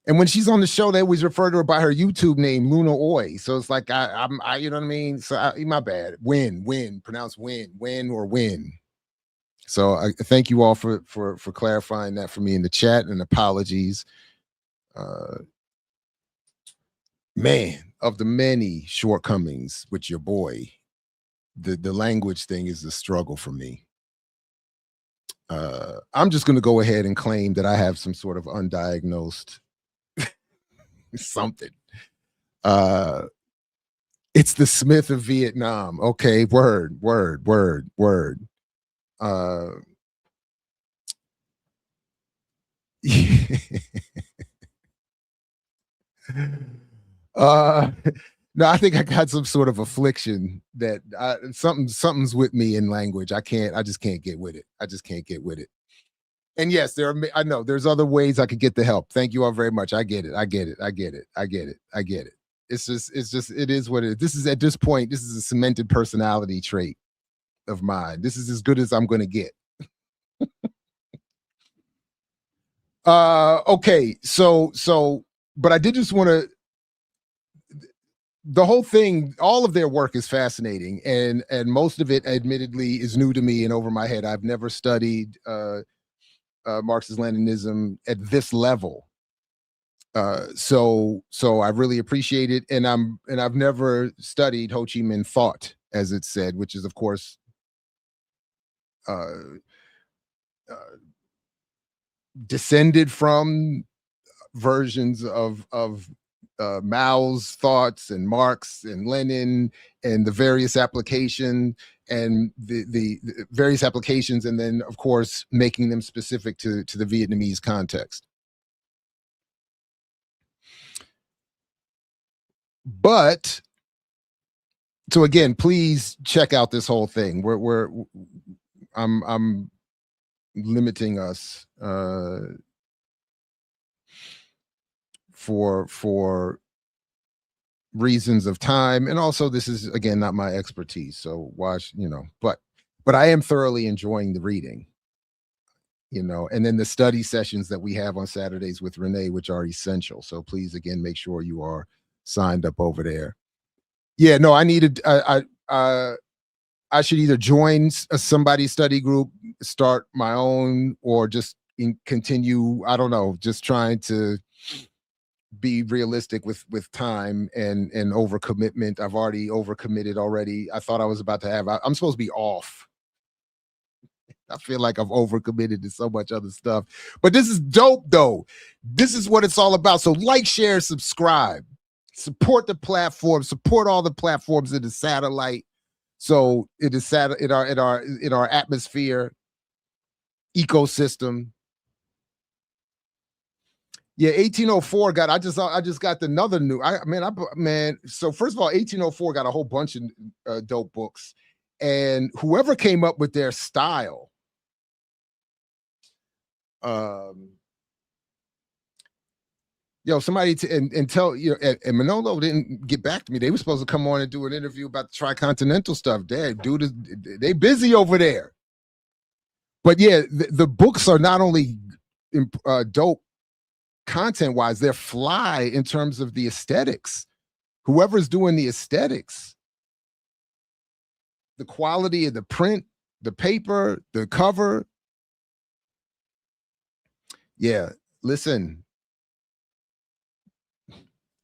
And when she's on the show, they always refer to her by her YouTube name, Luna Oi. So it's like I you know what I mean. So my bad. When, pronounce when or when. So I thank you all for clarifying that for me in the chat, and apologies. Man, of the many shortcomings with your boy, the language thing is a struggle for me. I'm just going to go ahead and claim that I have some sort of undiagnosed something. It's the Smith of Vietnam. Okay, word. No, I think I got some sort of affliction that something's with me in language. I just can't get with it. I just can't get with it. And yes, I know there's other ways I could get the help. Thank you all very much. I get it. It's just, it is what it is. This is, at this point, this is a cemented personality trait of mine. This is as good as I'm going to get. Okay. So, but I did just want to, the whole thing, all of their work is fascinating, and most of it admittedly is new to me and over my head. I've never studied Marxism-Leninism at this level. So I really appreciate it. And I've never studied Ho Chi Minh Thought, as it's said, which is of course descended from versions of Mao's thoughts and Marx and Lenin and the various application and the various applications, and then of course making them specific to the Vietnamese context. But so again, please check out this whole thing. I'm limiting us for reasons of time, and also this is again not my expertise, so watch, but I am thoroughly enjoying the reading, and then the study sessions that we have on Saturdays with Renee, which are essential. So please again make sure you are signed up over there. Yeah, no, I needed I should either join somebody's study group, start my own, or just continue, I don't know, just trying to be realistic with time and overcommitment. I've already overcommitted already. I thought I was about to have, I'm supposed to be off. I feel like I've overcommitted to so much other stuff, but this is dope though. This is what it's all about. So like, share, subscribe, support the platform, support all the platforms in the satellite. So it is in our atmosphere ecosystem. Yeah, 1804 got. I just got another new. So first of all, 1804 got a whole bunch of dope books, and whoever came up with their style, somebody and tell and Manolo didn't get back to me. They were supposed to come on and do an interview about the tricontinental stuff. They busy over there. But yeah, the books are not only dope content-wise, they're fly in terms of the aesthetics. Whoever's doing the aesthetics, the quality of the print, the paper, the cover. Yeah, listen.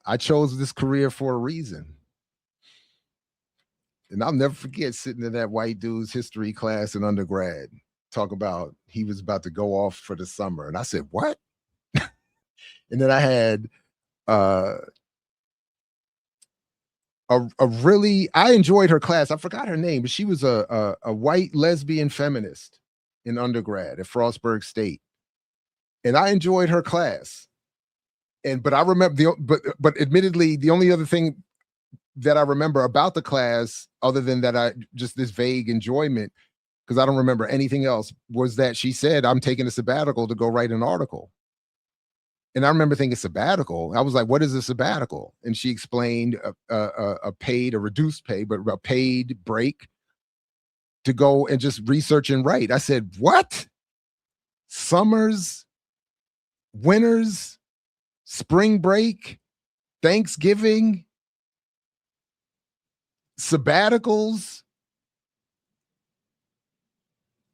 I chose this career for a reason. And I'll never forget sitting in that white dude's history class in undergrad, talk about he was about to go off for the summer. And I said, what? And then I had I enjoyed her class. I forgot her name, but she was a white lesbian feminist in undergrad at Frostburg State. And I enjoyed her class. But I remember but admittedly, the only other thing that I remember about the class, other than that just this vague enjoyment, because I don't remember anything else, was that she said, I'm taking a sabbatical to go write an article. And I remember thinking, sabbatical? I was like, what is a sabbatical? And she explained a reduced pay, but a paid break to go and just research and write. I said, what? Summers, winters, spring break, Thanksgiving, sabbaticals.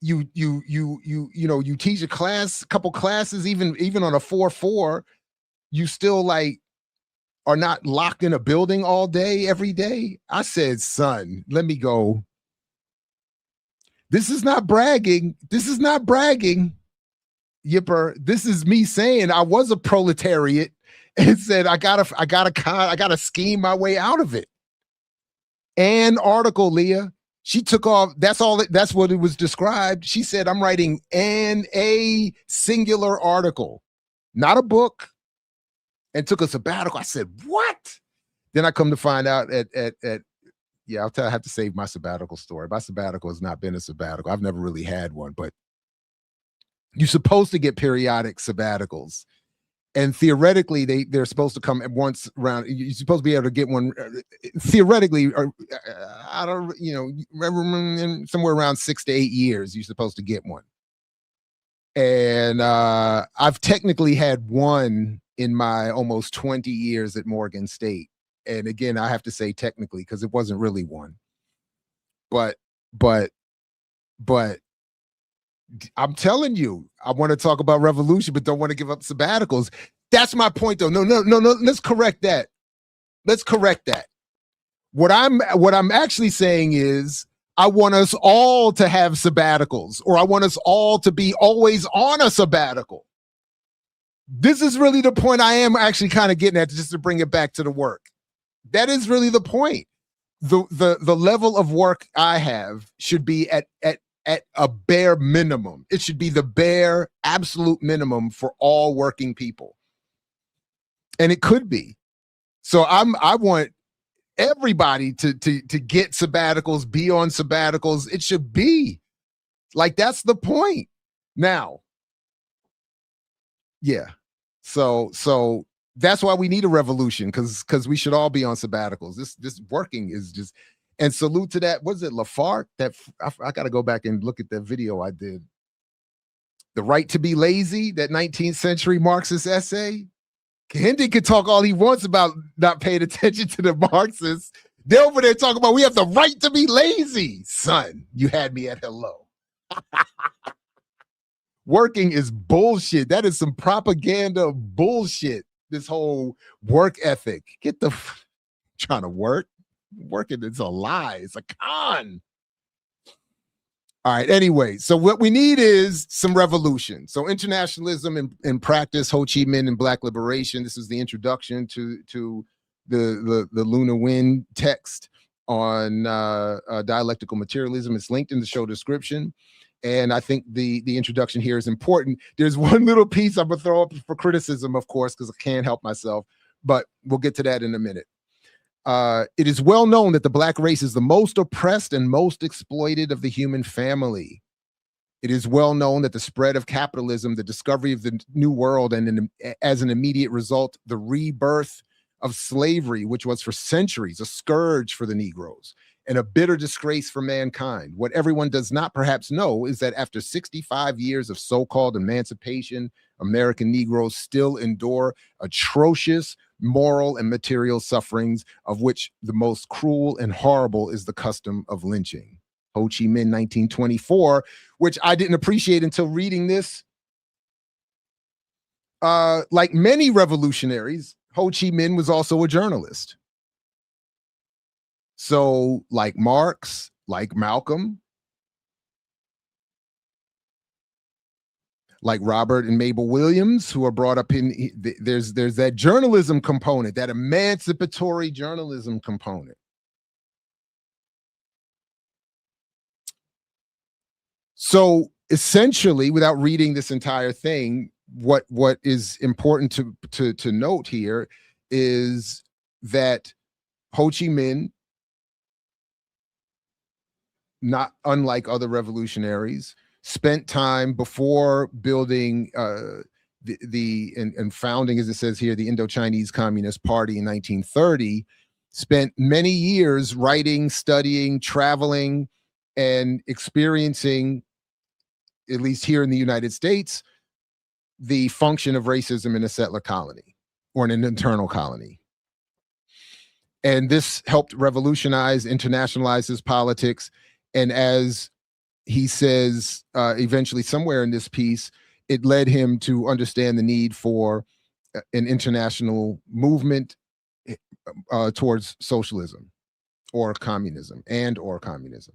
You teach a class, couple classes, even on a 4-4, you still like are not locked in a building all day, every day. I said, son, let me go. This is not bragging. This is not bragging, Yipper. This is me saying I was a proletariat and said, I gotta scheme my way out of it. An article, Leah. She took off. That's what it was described. She said, I'm writing a singular article, not a book, and took a sabbatical. I said, what? Then I come to find out yeah, I have to save my sabbatical story. My sabbatical has not been a sabbatical. I've never really had one, but you're supposed to get periodic sabbaticals. And theoretically, they're supposed to come once around. You're supposed to be able to get one theoretically. I don't, somewhere around 6 to 8 years, you're supposed to get one. And I've technically had one in my almost 20 years at Morgan State. And again, I have to say technically because it wasn't really one. But I'm telling you, I want to talk about revolution, but don't want to give up sabbaticals. That's my point, though. No. Let's correct that. Let's correct that. What I'm actually saying is, I want us all to have sabbaticals, or I want us all to be always on a sabbatical. This is really the point I am actually kind of getting at, just to bring it back to the work. That is really the point. The level of work I have should be at a bare minimum. It should be the bare absolute minimum for all working people. And it could be. So I want everybody to get sabbaticals, be on sabbaticals. It should be. Like, that's the point. Now, yeah. So that's why we need a revolution, because we should all be on sabbaticals. This working is just. And salute to that. Was it Lafargue? That I got to go back and look at that video I did. The Right to Be Lazy, that 19th century Marxist essay. Kehinde could talk all he wants about not paying attention to the Marxists. They're over there talking about we have the right to be lazy. Son, you had me at hello. Working is bullshit. That is some propaganda bullshit. This whole work ethic. Get the trying to work. Working is a lie. It's a con. All right. Anyway, so what we need is some revolution. So internationalism in practice, Ho Chi Minh and Black liberation. This is the introduction to the Lunar Wind text on dialectical materialism. It's linked in the show description. And I think the introduction here is important. There's one little piece I'm gonna throw up for criticism, of course, because I can't help myself, but we'll get to that in a minute. It is well known that the Black race is the most oppressed and most exploited of the human family. It is well known that the spread of capitalism, the discovery of the New World, and as an immediate result, the rebirth of slavery, which was for centuries a scourge for the Negroes and a bitter disgrace for mankind. What everyone does not perhaps know is that after 65 years of so-called emancipation, American Negroes still endure atrocious moral and material sufferings, of which the most cruel and horrible is the custom of lynching. Ho Chi Minh, 1924, which I didn't appreciate until reading this. Like many revolutionaries, Ho Chi Minh was also a journalist. So like Marx, like Malcolm, like Robert and Mabel Williams, who are brought up in, there's that journalism component, that emancipatory journalism component. So essentially, without reading this entire thing, what is important to note here is that Ho Chi Minh, not unlike other revolutionaries, spent time before building and founding, as it says here, the Indo-Chinese Communist Party in 1930, spent many years writing, studying, traveling, and experiencing, at least here in the United States, the function of racism in a settler colony or in an internal colony. And this helped revolutionize, internationalize his politics. And as he says, eventually somewhere in this piece, it led him to understand the need for an international movement towards socialism or communism or communism.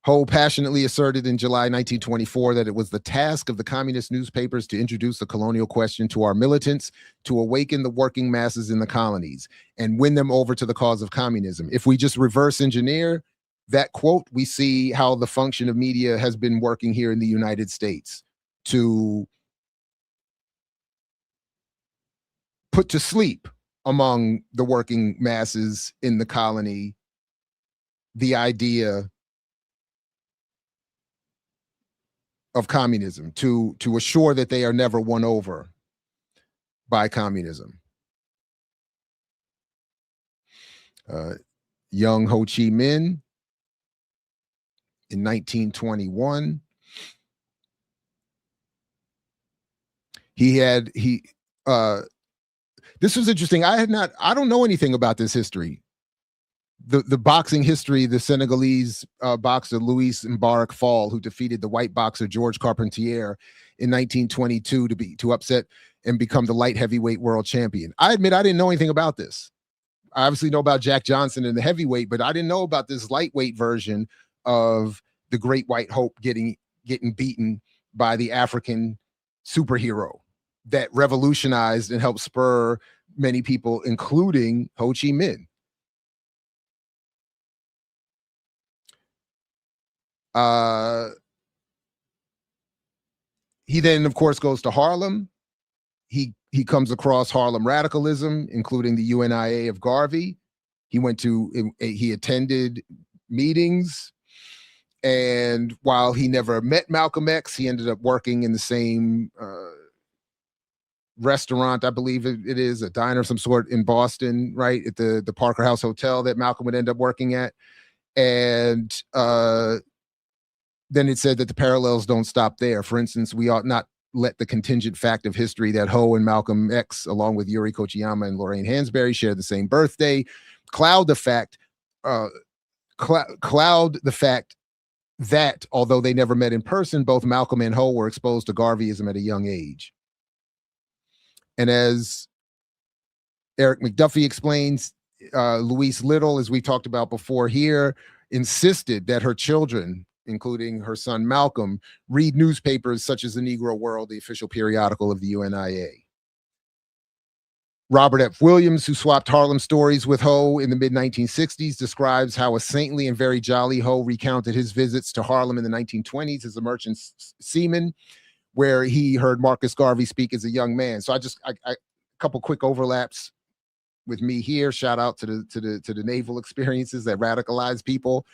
Ho passionately asserted in July 1924 that it was the task of the communist newspapers to introduce the colonial question to our militants, to awaken the working masses in the colonies and win them over to the cause of communism. If we just reverse engineer that quote, we see how the function of media has been working here in the United States to put to sleep among the working masses in the colony the idea of communism, to assure that they are never won over by communism. Young Ho Chi Minh in 1921, this was interesting. I don't know anything about this history. The boxing history, the Senegalese boxer Louis Mbarek Fall, who defeated the white boxer George Carpentier in 1922 to upset and become the light heavyweight world champion. I admit I didn't know anything about this. I obviously know about Jack Johnson and the heavyweight, but I didn't know about this lightweight version of the Great White Hope getting beaten by the African superhero that revolutionized and helped spur many people, including Ho Chi Minh. He then, of course, goes to Harlem. He comes across Harlem radicalism, including the UNIA of Garvey. He attended meetings, and while he never met Malcolm X, he ended up working in the same restaurant, I believe it is, a diner of some sort in Boston, right, at the Parker House Hotel that Malcolm would end up working at. And then it said that the parallels don't stop there. For instance, we ought not let the contingent fact of history that Ho and Malcolm X, along with Yuri Kochiyama and Lorraine Hansberry, share the same birthday, cloud the fact that although they never met in person, both Malcolm and Ho were exposed to Garveyism at a young age. And as Eric McDuffie explains, Louise Little, as we talked about before here, insisted that her children, including her son Malcolm, read newspapers such as the Negro World, the official periodical of the UNIA. Robert F. Williams, who swapped Harlem stories with Ho in the mid-1960s, describes how a saintly and very jolly Ho recounted his visits to Harlem in the 1920s as a merchant seaman, where he heard Marcus Garvey speak as a young man. So a couple quick overlaps with me here. Shout out to the naval experiences that radicalized people.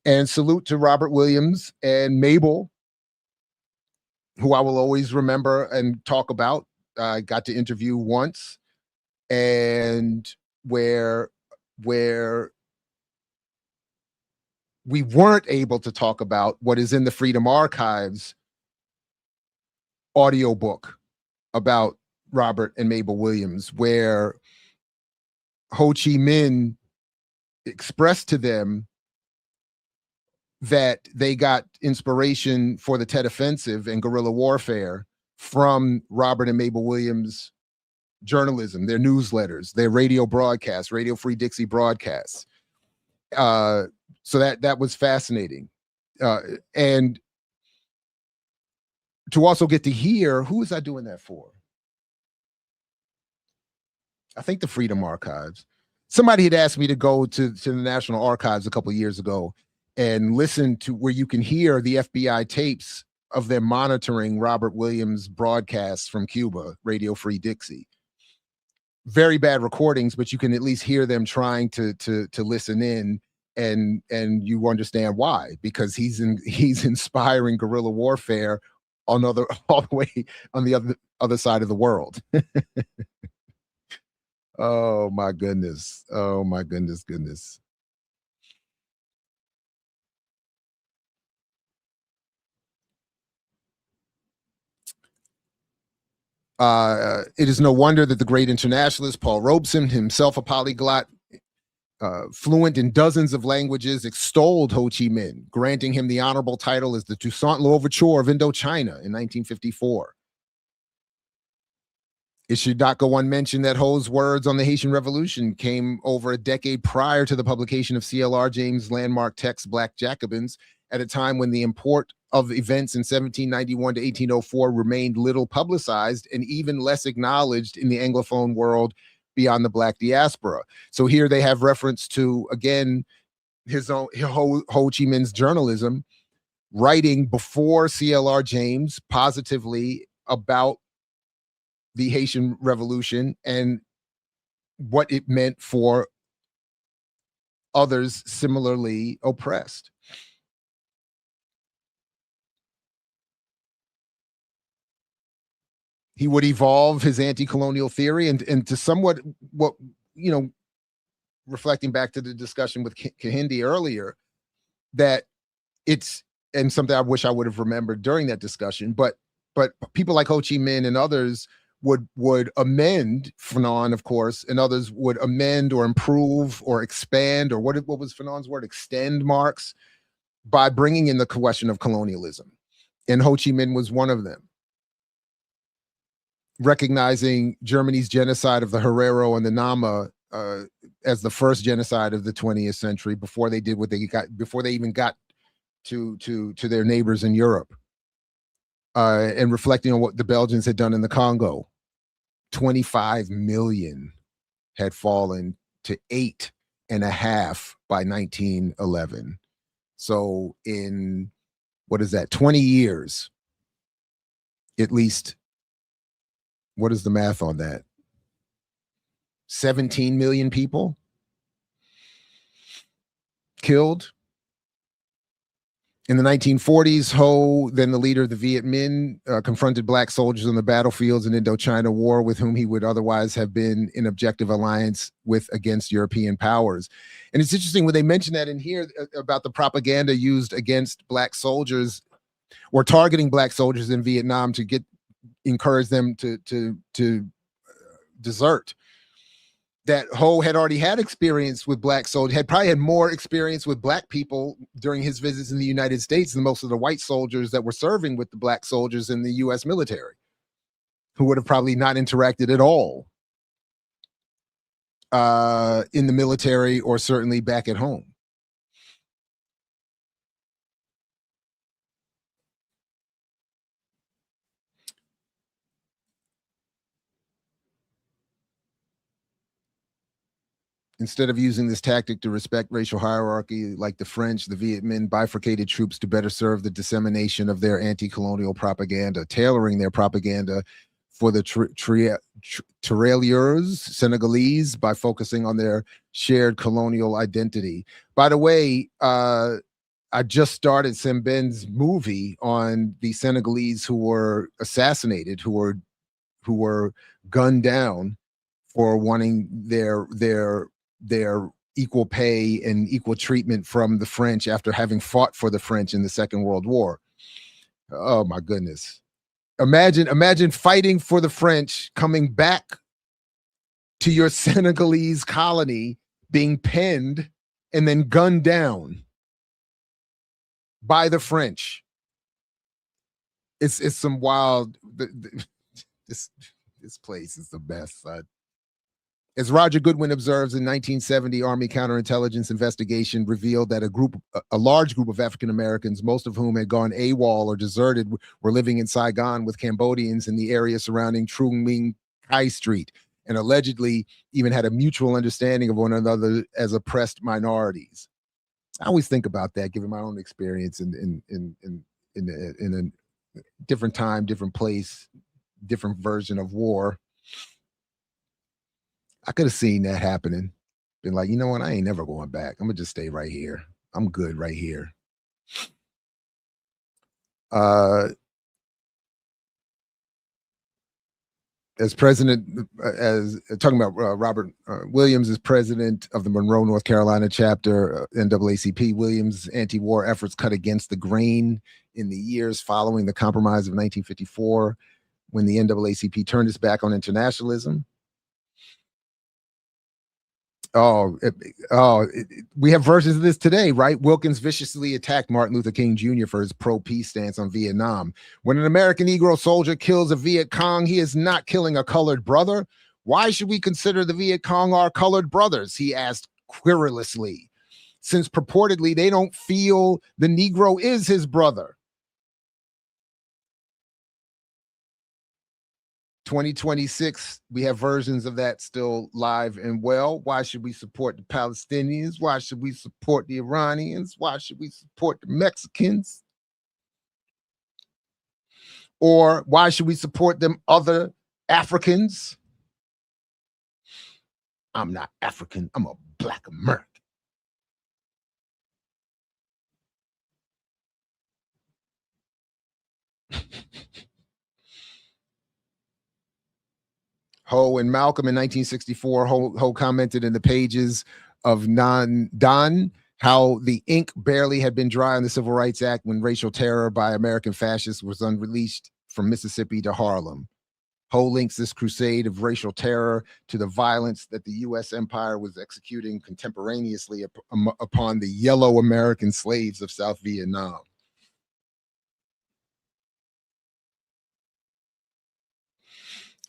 And salute to Robert Williams and Mabel, who I will always remember and talk about. I got to interview once, and where we weren't able to talk about what is in the Freedom Archives audiobook about Robert and Mabel Williams, where Ho Chi Minh expressed to them that they got inspiration for the Tet Offensive and guerrilla warfare from Robert and Mabel Williams' journalism, their newsletters, their radio broadcasts, Radio Free Dixie broadcasts. So that was fascinating. And to also get to hear, who was I doing that for? I think the Freedom Archives. Somebody had asked me to go to the National Archives a couple of years ago and listen to where you can hear the FBI tapes of them monitoring Robert Williams' broadcasts from Cuba, Radio Free Dixie. Very bad recordings, but you can at least hear them trying to listen in, and you understand why, because he's inspiring guerrilla warfare all the way on the other side of the world. Oh my goodness. Oh my goodness. It is no wonder that the great internationalist Paul Robeson, himself a polyglot, fluent in dozens of languages, extolled Ho Chi Minh, granting him the honorable title as the Toussaint Louverture of Indochina in 1954. It should not go unmentioned that Ho's words on the Haitian Revolution came over a decade prior to the publication of C.L.R. James' landmark text, Black Jacobins, at a time when the import of events in 1791 to 1804 remained little publicized and even less acknowledged in the Anglophone world beyond the Black diaspora. So here they have reference to, again, his own Ho Chi Minh's journalism, writing before C.L.R. James positively about the Haitian Revolution and what it meant for others similarly oppressed. He would evolve his anti-colonial theory and to somewhat what, reflecting back to the discussion with Kehinde earlier, that it's, and something I wish I would have remembered during that discussion, but people like Ho Chi Minh and others would amend Fanon, of course, and others would amend or improve or expand, or what was Fanon's word? Extend Marx, by bringing in the question of colonialism. And Ho Chi Minh was one of them. Recognizing Germany's genocide of the Herero and the Nama as the first genocide of the 20th century before they did what they got, before they even got to their neighbors in Europe. And reflecting on what the Belgians had done in the Congo. 25 million had fallen to 8.5 by 1911. So in, what is that, 20 years, at least, what is the math on that? 17 million people killed. In the 1940s, Ho, then the leader of the Viet Minh, confronted Black soldiers on the battlefields in Indochina War with whom he would otherwise have been in objective alliance with against European powers. And it's interesting when they mention that in here about the propaganda used against Black soldiers or targeting Black soldiers in Vietnam to encourage them to desert. That Ho had already had experience with Black soldiers, had probably had more experience with Black people during his visits in the United States than most of the white soldiers that were serving with the Black soldiers in the US military, who would have probably not interacted at all in the military or certainly back at home. Instead of using this tactic to respect racial hierarchy like the French, the Viet Minh bifurcated troops to better serve the dissemination of their anti-colonial propaganda, tailoring their propaganda for the tirailleurs, Senegalese, by focusing on their shared colonial identity. By the way, I just started Semben's movie on the Senegalese who were assassinated, who were gunned down for wanting their equal pay and equal treatment from the French after having fought for the French in the Second World War. Oh my goodness. Imagine fighting for the French, coming back to your Senegalese colony, being penned and then gunned down by the French. It's some wild, this place is the best, son. As Roger Goodwin observes, in 1970, Army counterintelligence investigation revealed that a large group of African Americans, most of whom had gone AWOL or deserted, were living in Saigon with Cambodians in the area surrounding Trung Minh Kai Street, and allegedly even had a mutual understanding of one another as oppressed minorities. I always think about that, given my own experience in a different time, different place, different version of war. I could have seen that happening. Been like, you know what? I ain't never going back. I'm gonna just stay right here. I'm good right here. As president, as talking about Robert Williams as president of the Monroe, North Carolina chapter, NAACP, Williams' anti-war efforts cut against the grain in the years following the Compromise of 1954, when the NAACP turned its back on internationalism. We have versions of this today, right? Wilkins viciously attacked Martin Luther King Jr. for his pro-peace stance on Vietnam. When an American Negro soldier kills a Viet Cong, he is not killing a colored brother. Why should we consider the Viet Cong our colored brothers? He asked querulously, since purportedly they don't feel the Negro is his brother. 2026, we have versions of that still live and well. Why should we support the Palestinians? Why should we support the Iranians? Why should we support the Mexicans? Or why should we support them other Africans? I'm not African. I'm a Black American. Ho and Malcolm in 1964, Ho commented in the pages of Don how the ink barely had been dry on the Civil Rights Act when racial terror by American fascists was unleashed from Mississippi to Harlem. Ho links this crusade of racial terror to the violence that the U.S. empire was executing contemporaneously upon the yellow American slaves of South Vietnam.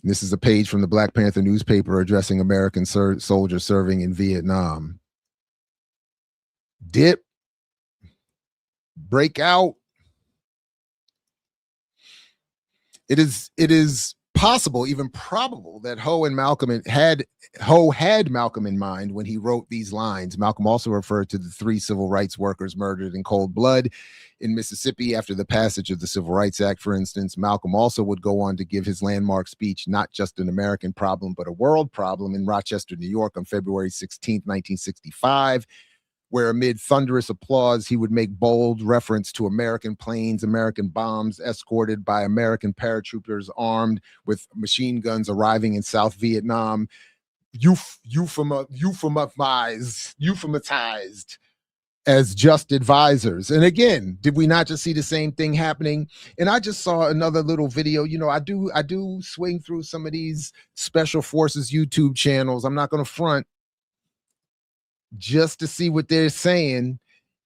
This is a page from the Black Panther newspaper addressing American soldiers serving in Vietnam. Dip, break out. It is possible, even probable, that Ho had Malcolm in mind when he wrote these lines. Malcolm also referred to the 3 civil rights workers murdered in cold blood in Mississippi after the passage of the Civil Rights Act, for instance. Malcolm also would go on to give his landmark speech, Not Just an American Problem, but a World Problem, in Rochester, New York on February 16, 1965, where amid thunderous applause, he would make bold reference to American planes, American bombs, escorted by American paratroopers armed with machine guns arriving in South Vietnam, euphematized as just advisors. And again, did we not just see the same thing happening? And I just saw another little video. You know, I do swing through some of these special forces YouTube channels. I'm not going to front, just to see what they're saying.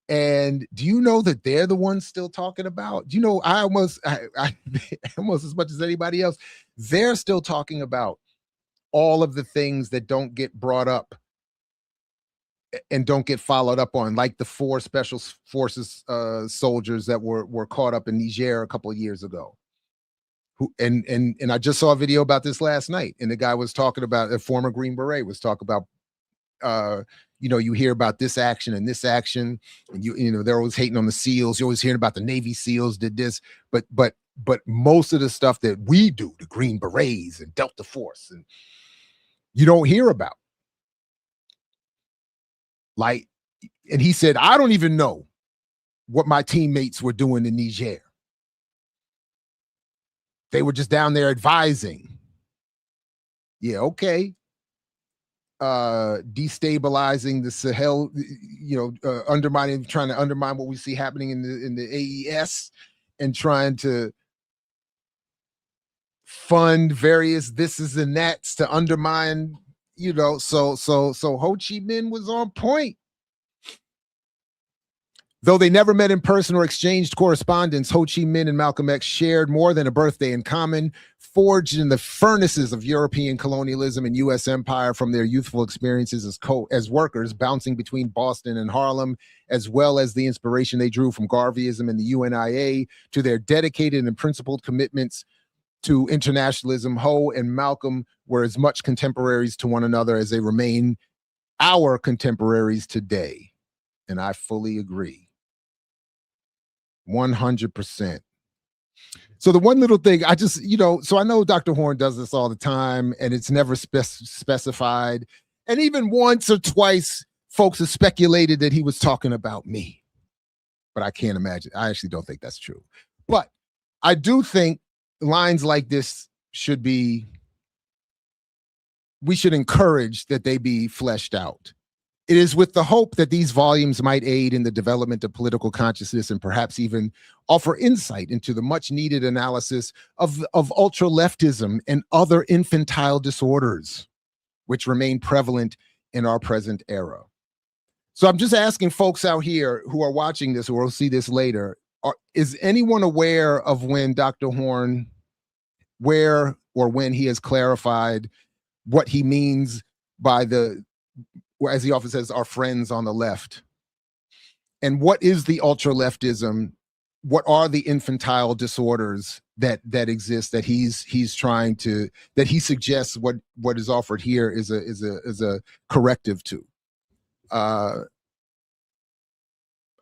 And do you know that they're the ones still talking about? Do you know, I almost as much as anybody else, they're still talking about all of the things that don't get brought up and don't get followed up on, like the 4 special forces soldiers that were caught up in Niger a couple of years ago. And I just saw a video about this last night, and the guy was talking about, a former Green Beret was talking about, you know, you hear about this action and this action, and you know, they're always hating on the SEALs. You're always hearing about the Navy SEALs did this, but most of the stuff that we do, the Green Berets and Delta Force, and you don't hear about. Like, and he said, I don't even know what my teammates were doing in Niger. They were just down there advising. Yeah, okay. Destabilizing the Sahel, you know, trying to undermine what we see happening in the AES, and trying to fund various thises and that's to undermine, you know. So Ho Chi Minh was on point. Though they never met in person or exchanged correspondence, Ho Chi Minh and Malcolm X shared more than a birthday in common, forged in the furnaces of European colonialism and U.S. empire from their youthful experiences as workers bouncing between Boston and Harlem, as well as the inspiration they drew from Garveyism and the UNIA, to their dedicated and principled commitments to internationalism. Ho and Malcolm were as much contemporaries to one another as they remain our contemporaries today. And I fully agree. 100%. So the one little thing I just, so I know Dr. Horne does this all the time and it's never specified. And even once or twice, folks have speculated that he was talking about me. But I can't imagine. I actually don't think that's true. But I do think lines like this we should encourage that they be fleshed out. It is with the hope that these volumes might aid in the development of political consciousness and perhaps even offer insight into the much needed analysis of ultra-leftism and other infantile disorders which remain prevalent in our present era. So I'm just asking folks out here who are watching this, or will see this later, is anyone aware of when Dr. Horne, where or when he has clarified what he means by as he often says, our friends on the left? And what is the ultra-leftism? What are the infantile disorders that exist that he's trying to, that he suggests what is offered here is a corrective to? I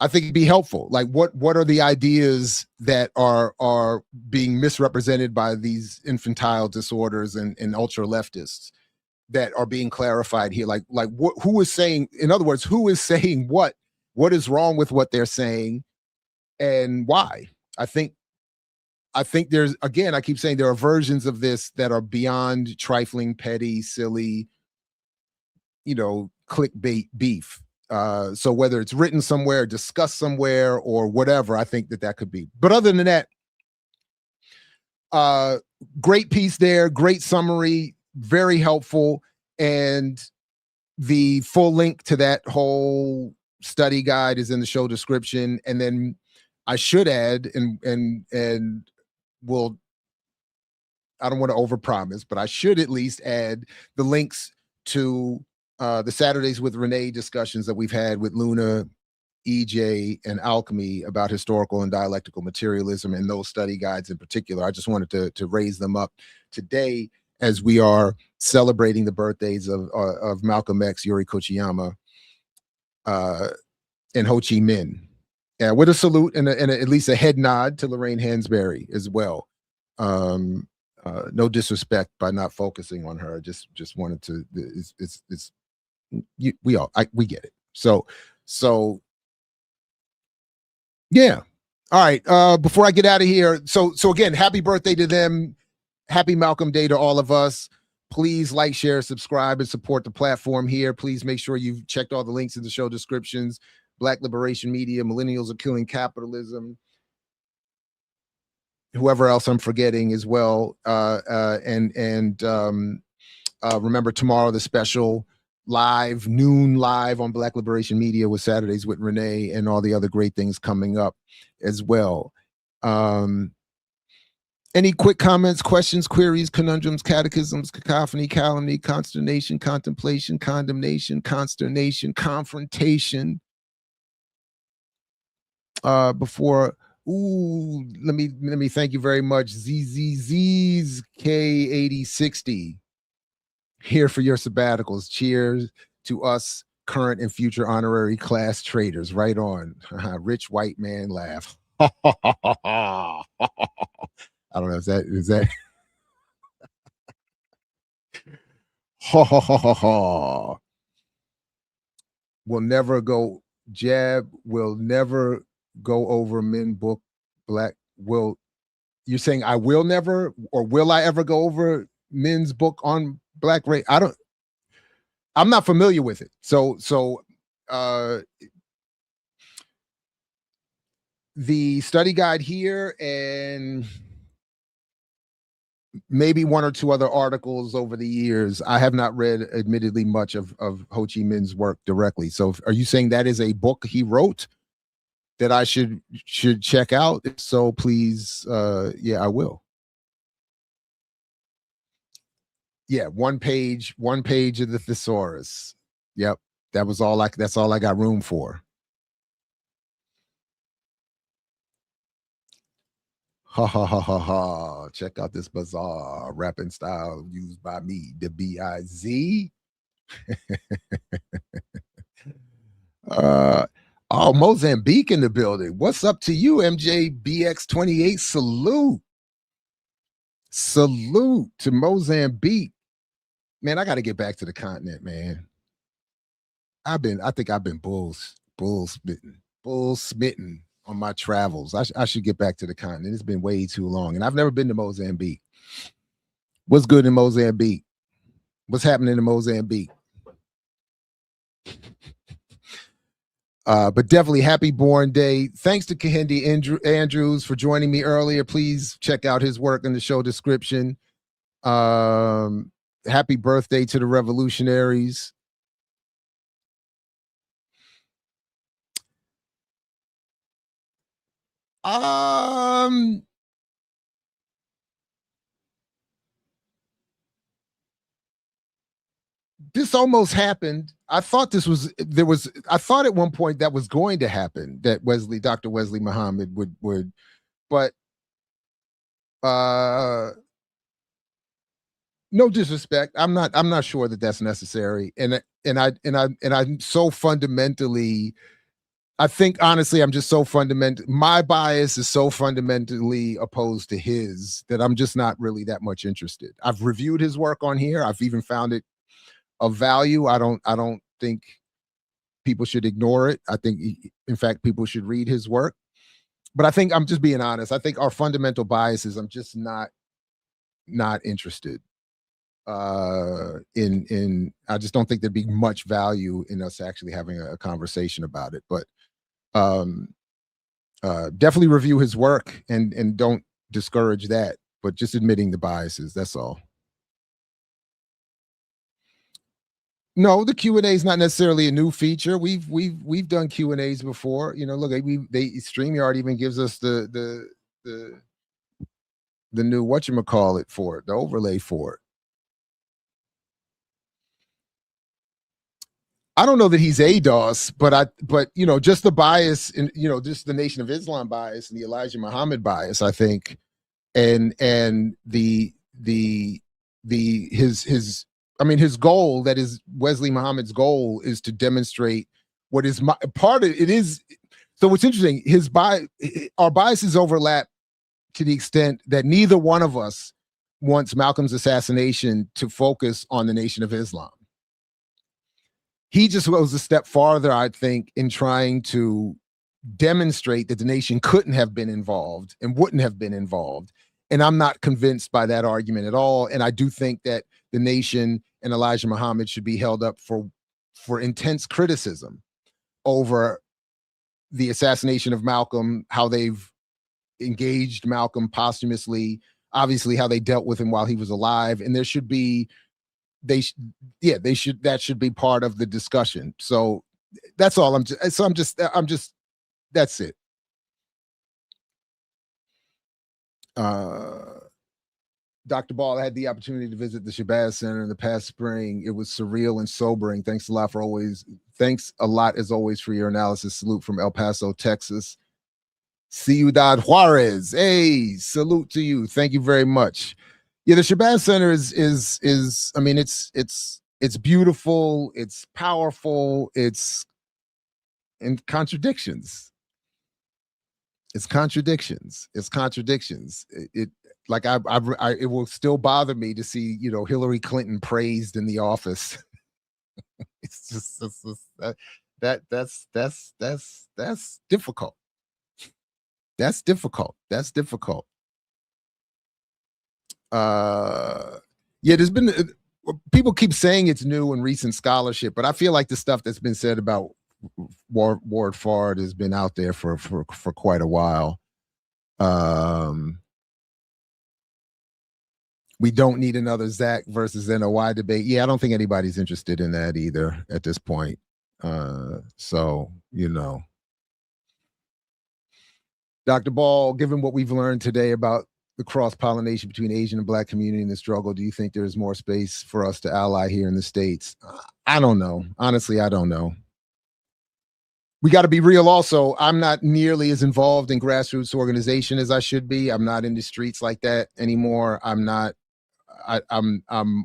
think it'd be helpful. Like what are the ideas that are being misrepresented by these infantile disorders and ultra-leftists that are being clarified here? Like who is saying, in other words, who is saying what is wrong with what they're saying and why? I think there's, again, I keep saying there are versions of this that are beyond trifling, petty, silly, clickbait beef. So whether it's written somewhere, discussed somewhere, or whatever, I think that could be. But other than that, great piece there, great summary, very helpful. And the full link to that whole study guide is in the show description. And then I should add, and I don't want to overpromise, but I should at least add the links to the Saturdays with Renee discussions that we've had with Luna, EJ, and Alchemy about historical and dialectical materialism, and those study guides in particular. I just wanted to raise them up today as we are celebrating the birthdays of Malcolm X, Yuri Kochiyama, and Ho Chi Minh. With a salute and at least a head nod to Lorraine Hansberry as well. No disrespect by not focusing on her. Just wanted to. We get it. So yeah. All right. Before I get out of here, so again, happy birthday to them. Happy Malcolm Day to all of us. Please like, share, subscribe, and support the platform here. Please make sure you've checked all the links in the show descriptions. Black Liberation Media, Millennials Are Killing Capitalism, whoever else I'm forgetting as well. Remember tomorrow, the special noon live on Black Liberation Media with Saturdays with Renee, and all the other great things coming up as well. Any quick comments, questions, queries, conundrums, catechisms, cacophony, calumny, consternation, contemplation, condemnation, consternation, confrontation? Let me thank you very much. ZZZ's K8060 here for your sabbaticals. Cheers to us current and future honorary class traders. Right on. Rich white man laugh. I don't know, is that will never go jab, will never go over men book black. You're saying I will never, or will I ever go over men's book on black race? I'm not familiar with it. So the study guide here and maybe one or two other articles over the years. I have not read, admittedly, much of Ho Chi Minh's work directly. So are you saying that is a book he wrote? that I should check out? If so, please, yeah, I will. Yeah, one page of the thesaurus. Yep, that's all I got room for. Ha ha ha ha ha. Check out this bizarre rapping style used by me, the B-I-Z. Oh, Mozambique in the building. What's up to you, MJBX28? Salute to Mozambique. Man, I got to get back to the continent, man. I think I've been bull smitten on my travels. I should get back to the continent. It's been way too long, and I've never been to Mozambique. What's good in Mozambique? What's happening in Mozambique? But definitely happy born day. Thanks to Kehinde Andrews for joining me earlier. Please check out his work in the show description. Happy birthday to the revolutionaries. This almost happened. I thought I thought at one point that was going to happen, that Dr. Wesley Muhammad would, but no disrespect. I'm not sure that that's necessary. And I'm so fundamentally, I think honestly, I'm just so my bias is so fundamentally opposed to his that I'm just not really that much interested. I've reviewed his work on here. I've even found it of value. I don't think people should ignore it. I think, in fact, people should read his work. But I think, I'm just being honest, I think our fundamental biases, I'm just not interested in. I just don't think there'd be much value in us actually having a conversation about it. But definitely review his work and don't discourage that, but just admitting the biases, that's all. No, the Q&A is not necessarily a new feature. We've done Q&As before. You know, look, StreamYard even gives us the new whatchamacallit for it, the overlay for it. I don't know that he's ADOS, but you know, just the bias and, you know, just the Nation of Islam bias and the Elijah Muhammad bias, I think, and his goal, that is Wesley Muhammad's goal, is to demonstrate what is part of it is. So what's interesting, our biases overlap to the extent that neither one of us wants Malcolm's assassination to focus on the Nation of Islam. He just goes a step farther, I think, in trying to demonstrate that the nation couldn't have been involved and wouldn't have been involved. And I'm not convinced by that argument at all. And I do think that the nation and Elijah Muhammad should be held up for intense criticism over the assassination of Malcolm, how they've engaged Malcolm posthumously, obviously how they dealt with him while he was alive. And there should be, that should be part of the discussion. So that's all. That's it. Dr. Ball, I had the opportunity to visit the Shabazz Center in the past spring. It was surreal and sobering. Thanks a lot as always for your analysis. Salute from El Paso, Texas. Ciudad Juarez. Hey, salute to you. Thank you very much. Yeah, the Shabazz Center is I mean, it's beautiful, it's powerful, it's in contradictions. It's contradictions. It will still bother me to see, you know, Hillary Clinton praised in the office. It's just that's difficult. That's difficult. Yeah, there's been people keep saying it's new and recent scholarship, but I feel like the stuff that's been said about Ward Fard has been out there for quite a while. We don't need another Zach versus NOI debate. Yeah, I don't think anybody's interested in that either at this point. So, you know, Dr. Ball, given what we've learned today about the cross-pollination between Asian and Black community in the struggle, do you think there's more space for us to ally here in the States? I don't know. Honestly, I don't know. We got to be real also. I'm not nearly as involved in grassroots organization as I should be. I'm not in the streets like that anymore. I'm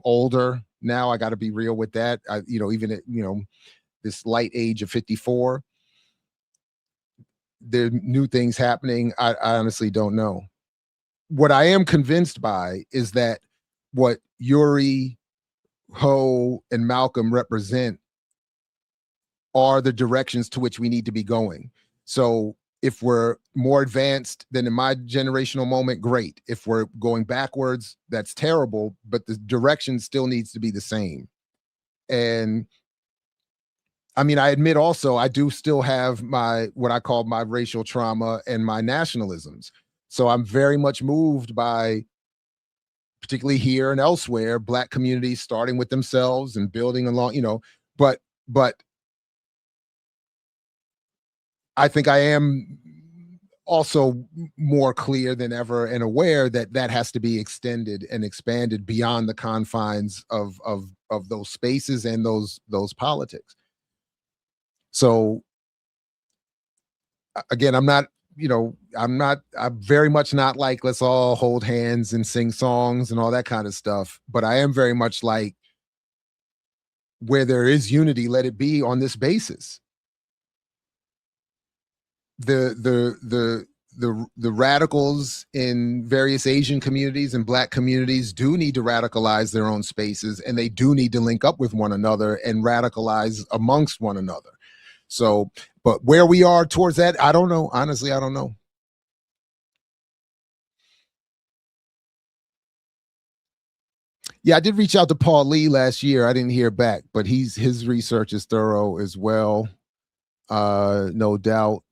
older now. I got to be real with that. Even at, this light age of 54, there are new things happening. I honestly don't know. What I am convinced by is that what Yuri, Ho, and Malcolm represent are the directions to which we need to be going. So if we're more advanced than in my generational moment, great. If we're going backwards, that's terrible, but the direction still needs to be the same. And I mean, I admit also, I do still have what I call my racial trauma and my nationalisms. So I'm very much moved by, particularly here and elsewhere, Black communities starting with themselves and building along, but I think I am also more clear than ever and aware that that has to be extended and expanded beyond the confines of those spaces and those politics. So again, I'm very much not like, let's all hold hands and sing songs and all that kind of stuff. But I am very much like, where there is unity, let it be on this basis. The radicals in various Asian communities and Black communities do need to radicalize their own spaces, and they do need to link up with one another and radicalize amongst one another. So, but where we are towards that, I don't know. Honestly, I don't know. Yeah, I did reach out to Paul Lee last year. I didn't hear back, but his research is thorough as well. No doubt.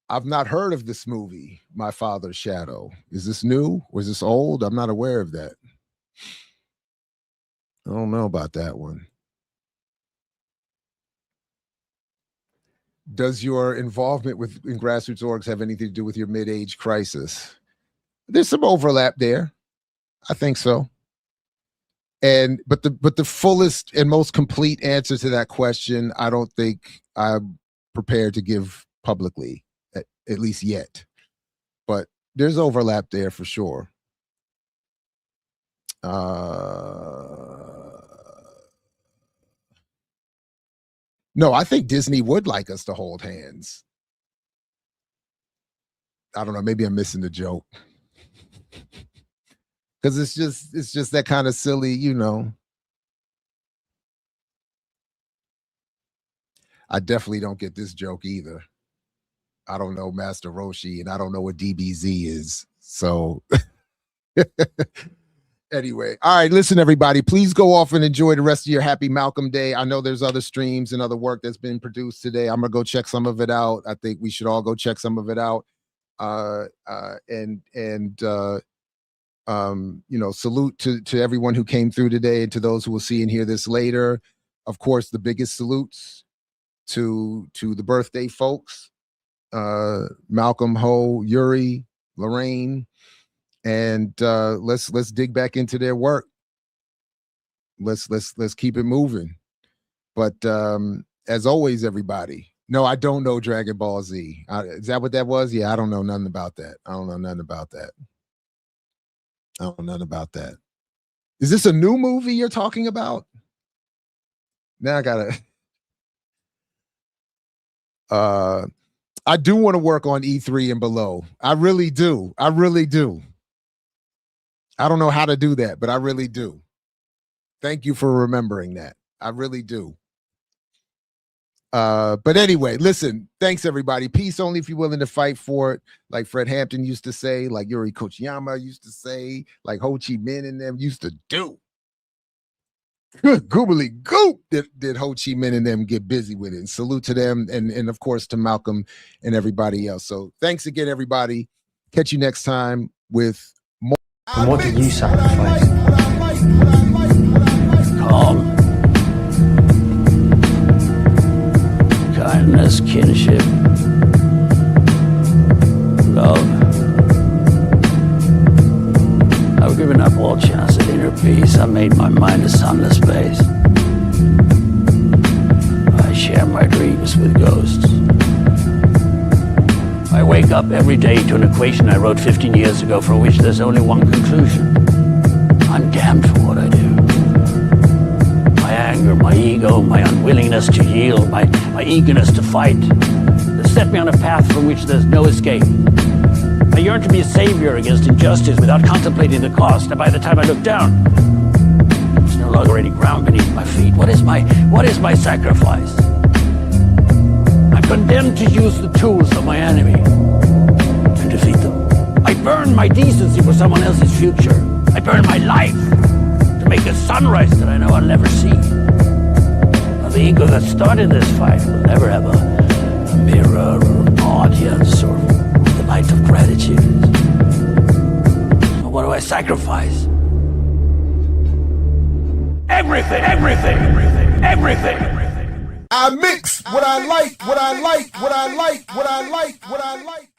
I've not heard of this movie, My Father's Shadow. Is this new or is this old? I'm not aware of that. I don't know about that one. Does your involvement in grassroots orgs have anything to do with your mid-age crisis? There's some overlap there. I think so. But the fullest and most complete answer to that question, I don't think I'm prepared to give publicly, at least yet. But there's overlap there for sure. No, I think Disney would like us to hold hands. I don't know, maybe I'm missing the joke. Because it's just that kind of silly, I definitely don't get this joke either. I don't know Master Roshi, and I don't know what DBZ is. So anyway, all right, listen, everybody, please go off and enjoy the rest of your happy Malcolm Day. I know there's other streams and other work that's been produced today. I'm gonna go check some of it out. I think we should all go check some of it out. Salute to everyone who came through today and to those who will see and hear this later. Of course, the biggest salutes to the birthday folks, Malcolm, Ho, Yuri, Lorraine, and let's dig back into their work. Let's keep it moving. But as always, everybody, no, I don't know Dragon Ball Z. Is that what that was? Yeah, I don't know nothing about that. I don't know nothing about that. Is this a new movie you're talking about? Now I gotta. I do want to work on E3 and below. I really do. I don't know how to do that, but I really do. Thank you for remembering that. I really do. But anyway, listen, thanks everybody. Peace only if you're willing to fight for it. Like Fred Hampton used to say, like Yuri Kochiyama used to say, like Ho Chi Minh and them used to do. Goobly goop did Ho Chi Minh and them get busy with it. And salute to them and of course to Malcolm and everybody else. So thanks again, everybody. Catch you next time with more. And what did you sacrifice? Calm. Kindness, kinship. peace. I made my mind a sunless space. I share my dreams with ghosts. I wake up every day to an equation I wrote 15 years ago for which there's only one conclusion. I'm damned for what I do. My anger, my ego, my unwillingness to yield, my eagerness to fight, they set me on a path from which there's no escape. I yearn to be a savior against injustice without contemplating the cost, and by the time I look down, there's no longer any ground beneath my feet. What is my sacrifice? I'm condemned to use the tools of my enemy and defeat them. I burn my decency for someone else's future. I burn my life to make a sunrise that I know I'll never see. Now, the ego that started this fight will never have a mirror or an audience or the light of gratitude. So what do I sacrifice? Everything, everything, everything, everything, everything. I mix what I like, what I like, what I like, what I like, what I like.